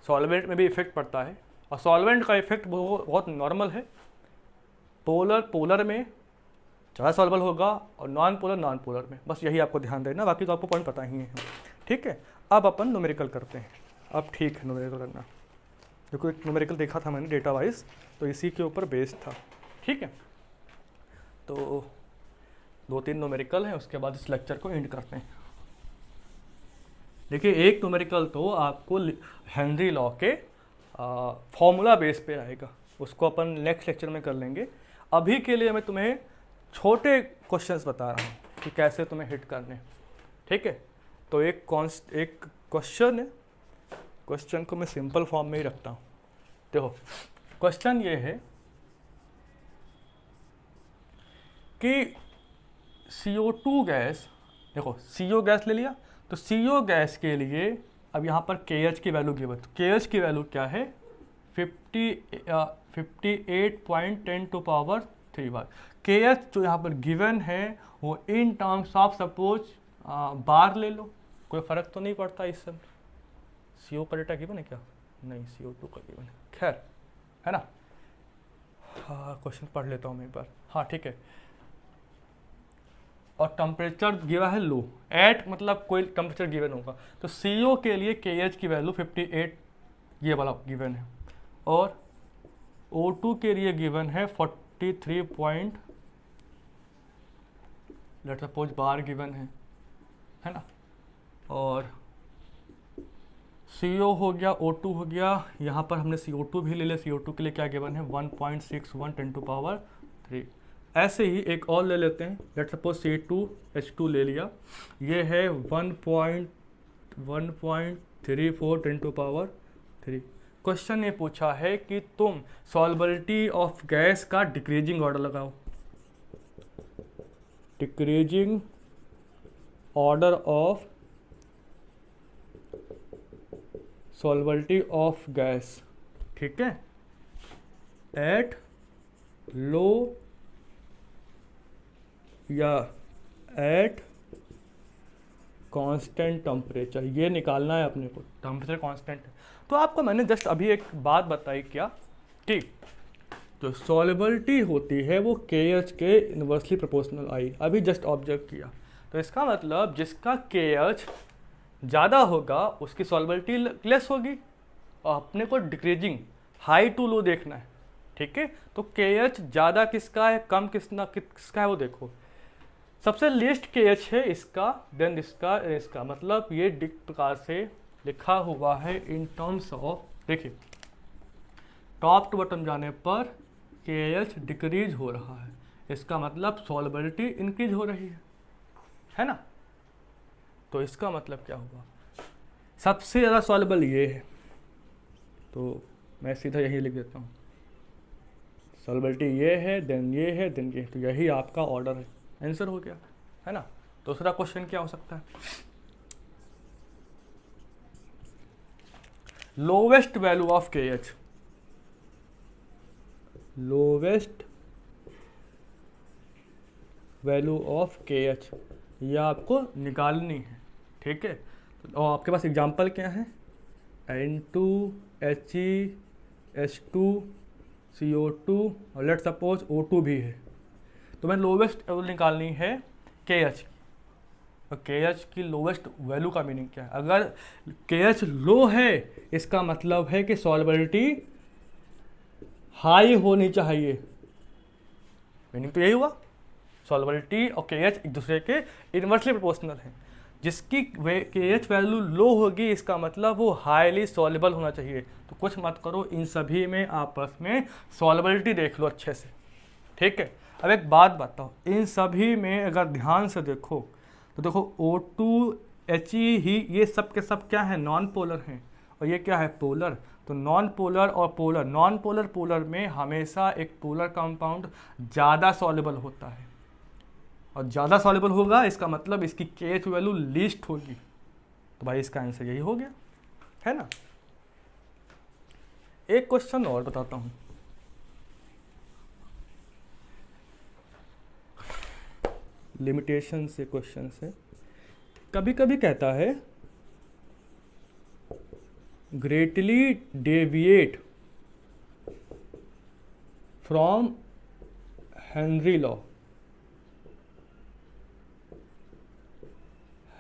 सॉल्वेंट में भी इफेक्ट पड़ता है, और सॉल्वेंट का इफेक्ट बहुत नॉर्मल है। पोलर में ज़्यादा सॉल्युबल होगा और नॉन पोलर में, बस यही आपको ध्यान देना, बाकी तो आपको पॉइंट पता ही है। ठीक है, अब अपन न्यूमेरिकल करते हैं। अब ठीक है न्यूमेरिकल करना, देखो एक न्यूमेरिकल देखा था मैंने डेटा वाइज, तो इसी के ऊपर बेस्ड था। ठीक है, तो 2-3 न्यूमेरिकल हैं, उसके बाद इस लेक्चर को एंड करते हैं। देखिए, एक न्यूमेरिकल तो आपको हेनरी लॉ के फॉर्मूला बेस पे आएगा, उसको अपन नेक्स्ट लेक्चर में कर लेंगे। अभी के लिए मैं तुम्हें छोटे क्वेश्चंस बता रहा हूँ कि कैसे तुम्हें हिट करने। ठीक है, तो एक क्वेश्चन है, क्वेश्चन को मैं सिंपल फॉर्म में ही रखता हूँ। देखो, क्वेश्चन ये है कि CO2 गैस, देखो CO गैस ले लिया, तो CO गैस के लिए अब यहाँ पर KH की वैल्यू गिवन, तो KH की वैल्यू क्या है 58.10⁻³ बार। KH जो यहाँ पर गिवन है वो इन टर्म्स ऑफ सपोज बार ले लो, कोई फ़र्क तो नहीं पड़ता इस सब। CO का डेटा गिवन है क्या, नहीं CO2 का गिवन है, खैर है ना। हाँ, क्वेश्चन पढ़ लेता हूँ मैं एक बार। हाँ ठीक है, और टेम्परेचर गिवन है लो, एट मतलब कोई टेम्परेचर गिवन होगा, तो CO के लिए KH की वैल्यू 58 ये वाला गिवन है, और O2 के लिए गिवन है 43 लेट्स सपोज बार गिवन है ना। और CO हो गया, O2 हो गया, यहाँ पर हमने CO2 भी ले लिया, CO2 के लिए क्या गिवन है 1.61 10⁻3। ऐसे ही एक और ले लेते हैं, लेट्स सपोज C2H2 ले लिया, ये है 1.34 10⁻3। क्वेश्चन ये पूछा है कि तुम सॉल्युबिलिटी ऑफ गैस का डिक्रीजिंग ऑर्डर लगाओ, decreasing order of solubility of gas, ठीक है, एट लो या एट कांस्टेंट टेम्परेचर, ये निकालना है अपने को, टेम्परेचर कांस्टेंट है। तो आपको मैंने जस्ट अभी एक बात बताई क्या कि जो सॉल्युबिलिटी होती है वो KH के इन्वर्सली प्रोपोर्शनल आई, अभी जस्ट ऑब्जर्व किया, तो इसका मतलब जिसका KH ज़्यादा होगा उसकी सॉल्युबिलिटी लेस होगी, और अपने को डिक्रीजिंग हाई टू लो देखना है। ठीक है, तो KH ज़्यादा किसका है, कम किसका है वो देखो, सबसे लीस्ट KH है इसका, देन इसका मतलब ये प्रकार से लिखा हुआ है इन टर्म्स ऑफ, देखिए टॉप टू बॉटम जाने पर KH डिक्रीज हो रहा है, इसका मतलब सॉल्युबिलिटी इंक्रीज हो रही है ना। तो इसका मतलब क्या होगा, सबसे ज़्यादा सॉल्युबल ये है, तो मैं सीधा यही लिख देता हूँ, सॉल्युबिलिटी ये है, देन ये है, देन ये, तो यही आपका ऑर्डर है, आंसर हो गया, है ना। दूसरा क्वेश्चन क्या हो सकता है, lowest value of KH, lowest value of KH ये आपको निकालनी है। ठीक है, और आपके पास एग्जांपल क्या है, N2He H2 CO2 और लेट सपोज O2 भी है, तो मैं लोवेस्ट वैल्यू निकालनी है KH, और KH की लोवेस्ट वैल्यू का मीनिंग क्या है, अगर KH लो है इसका मतलब है कि सॉल्युबिलिटी हाई होनी चाहिए। मीनिंग तो यही हुआ, सॉल्युबिलिटी और KH एक दूसरे के इन्वर्सली प्रोपोर्शनल हैं। जिसकी KH वैल्यू लो होगी इसका मतलब वो हाईली सॉल्युबल होना चाहिए। तो कुछ मत करो, इन सभी में आपस में सॉल्युबिलिटी देख लो अच्छे से, ठीक है। अब एक बात बताओ, इन सभी में अगर ध्यान से देखो तो देखो O2He ही ये सब के सब क्या है, नॉन पोलर हैं, और ये क्या है, पोलर। तो नॉन पोलर और पोलर, नॉन पोलर पोलर में हमेशा एक पोलर कंपाउंड ज़्यादा सॉल्युबल होता है, और ज़्यादा सॉल्युबल होगा इसका मतलब इसकी KH वैल्यू लीस्ट होगी। तो भाई इसका आंसर यही हो गया, है ना। एक क्वेश्चन और बताता हूँ, लिमिटेशन से क्वेश्चन से। कभी कभी कहता है greatly deviate from Henry law.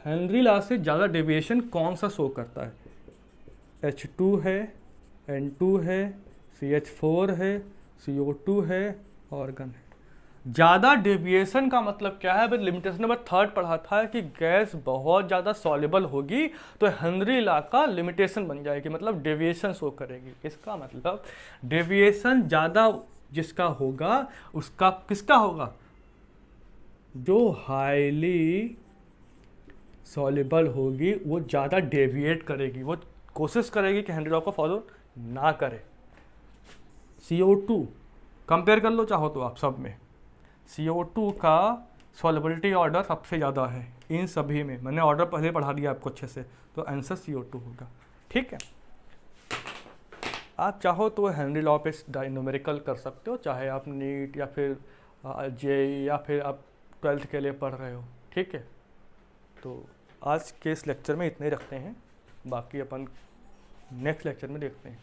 Henry law से ज़्यादा डेविएशन कौन सा शो करता है? H2 है, N2 है, CH4 है, CO2 है, ऑर्गन है। ज़्यादा डेविएशन का मतलब क्या है? अभी लिमिटेशन नंबर 3 पढ़ा था कि गैस बहुत ज़्यादा सॉल्युबल होगी तो हेनरी लॉ का लिमिटेशन बन जाएगी, मतलब डेविएशन शो करेगी। इसका मतलब डेविएशन ज़्यादा जिसका होगा उसका किसका होगा? जो हाईली सॉल्युबल होगी वो ज़्यादा डेविएट करेगी, वो कोशिश करेगी कि हेनरी लॉ को फॉलो ना करे। CO2 कंपेयर कर लो चाहो तो आप सब में, CO2 का सॉल्युबिलिटी ऑर्डर सबसे ज़्यादा है इन सभी में। मैंने ऑर्डर पहले पढ़ा दिया आपको अच्छे से, तो आंसर CO2 होगा, ठीक है। आप चाहो तो हेनरी लॉ पे न्यूमेरिकल कर सकते हो, चाहे आप नीट या फिर JEE या फिर आप 12th के लिए पढ़ रहे हो, ठीक है। तो आज के इस लेक्चर में इतने ही रखते हैं, बाकी अपन नेक्स्ट लेक्चर में देखते हैं।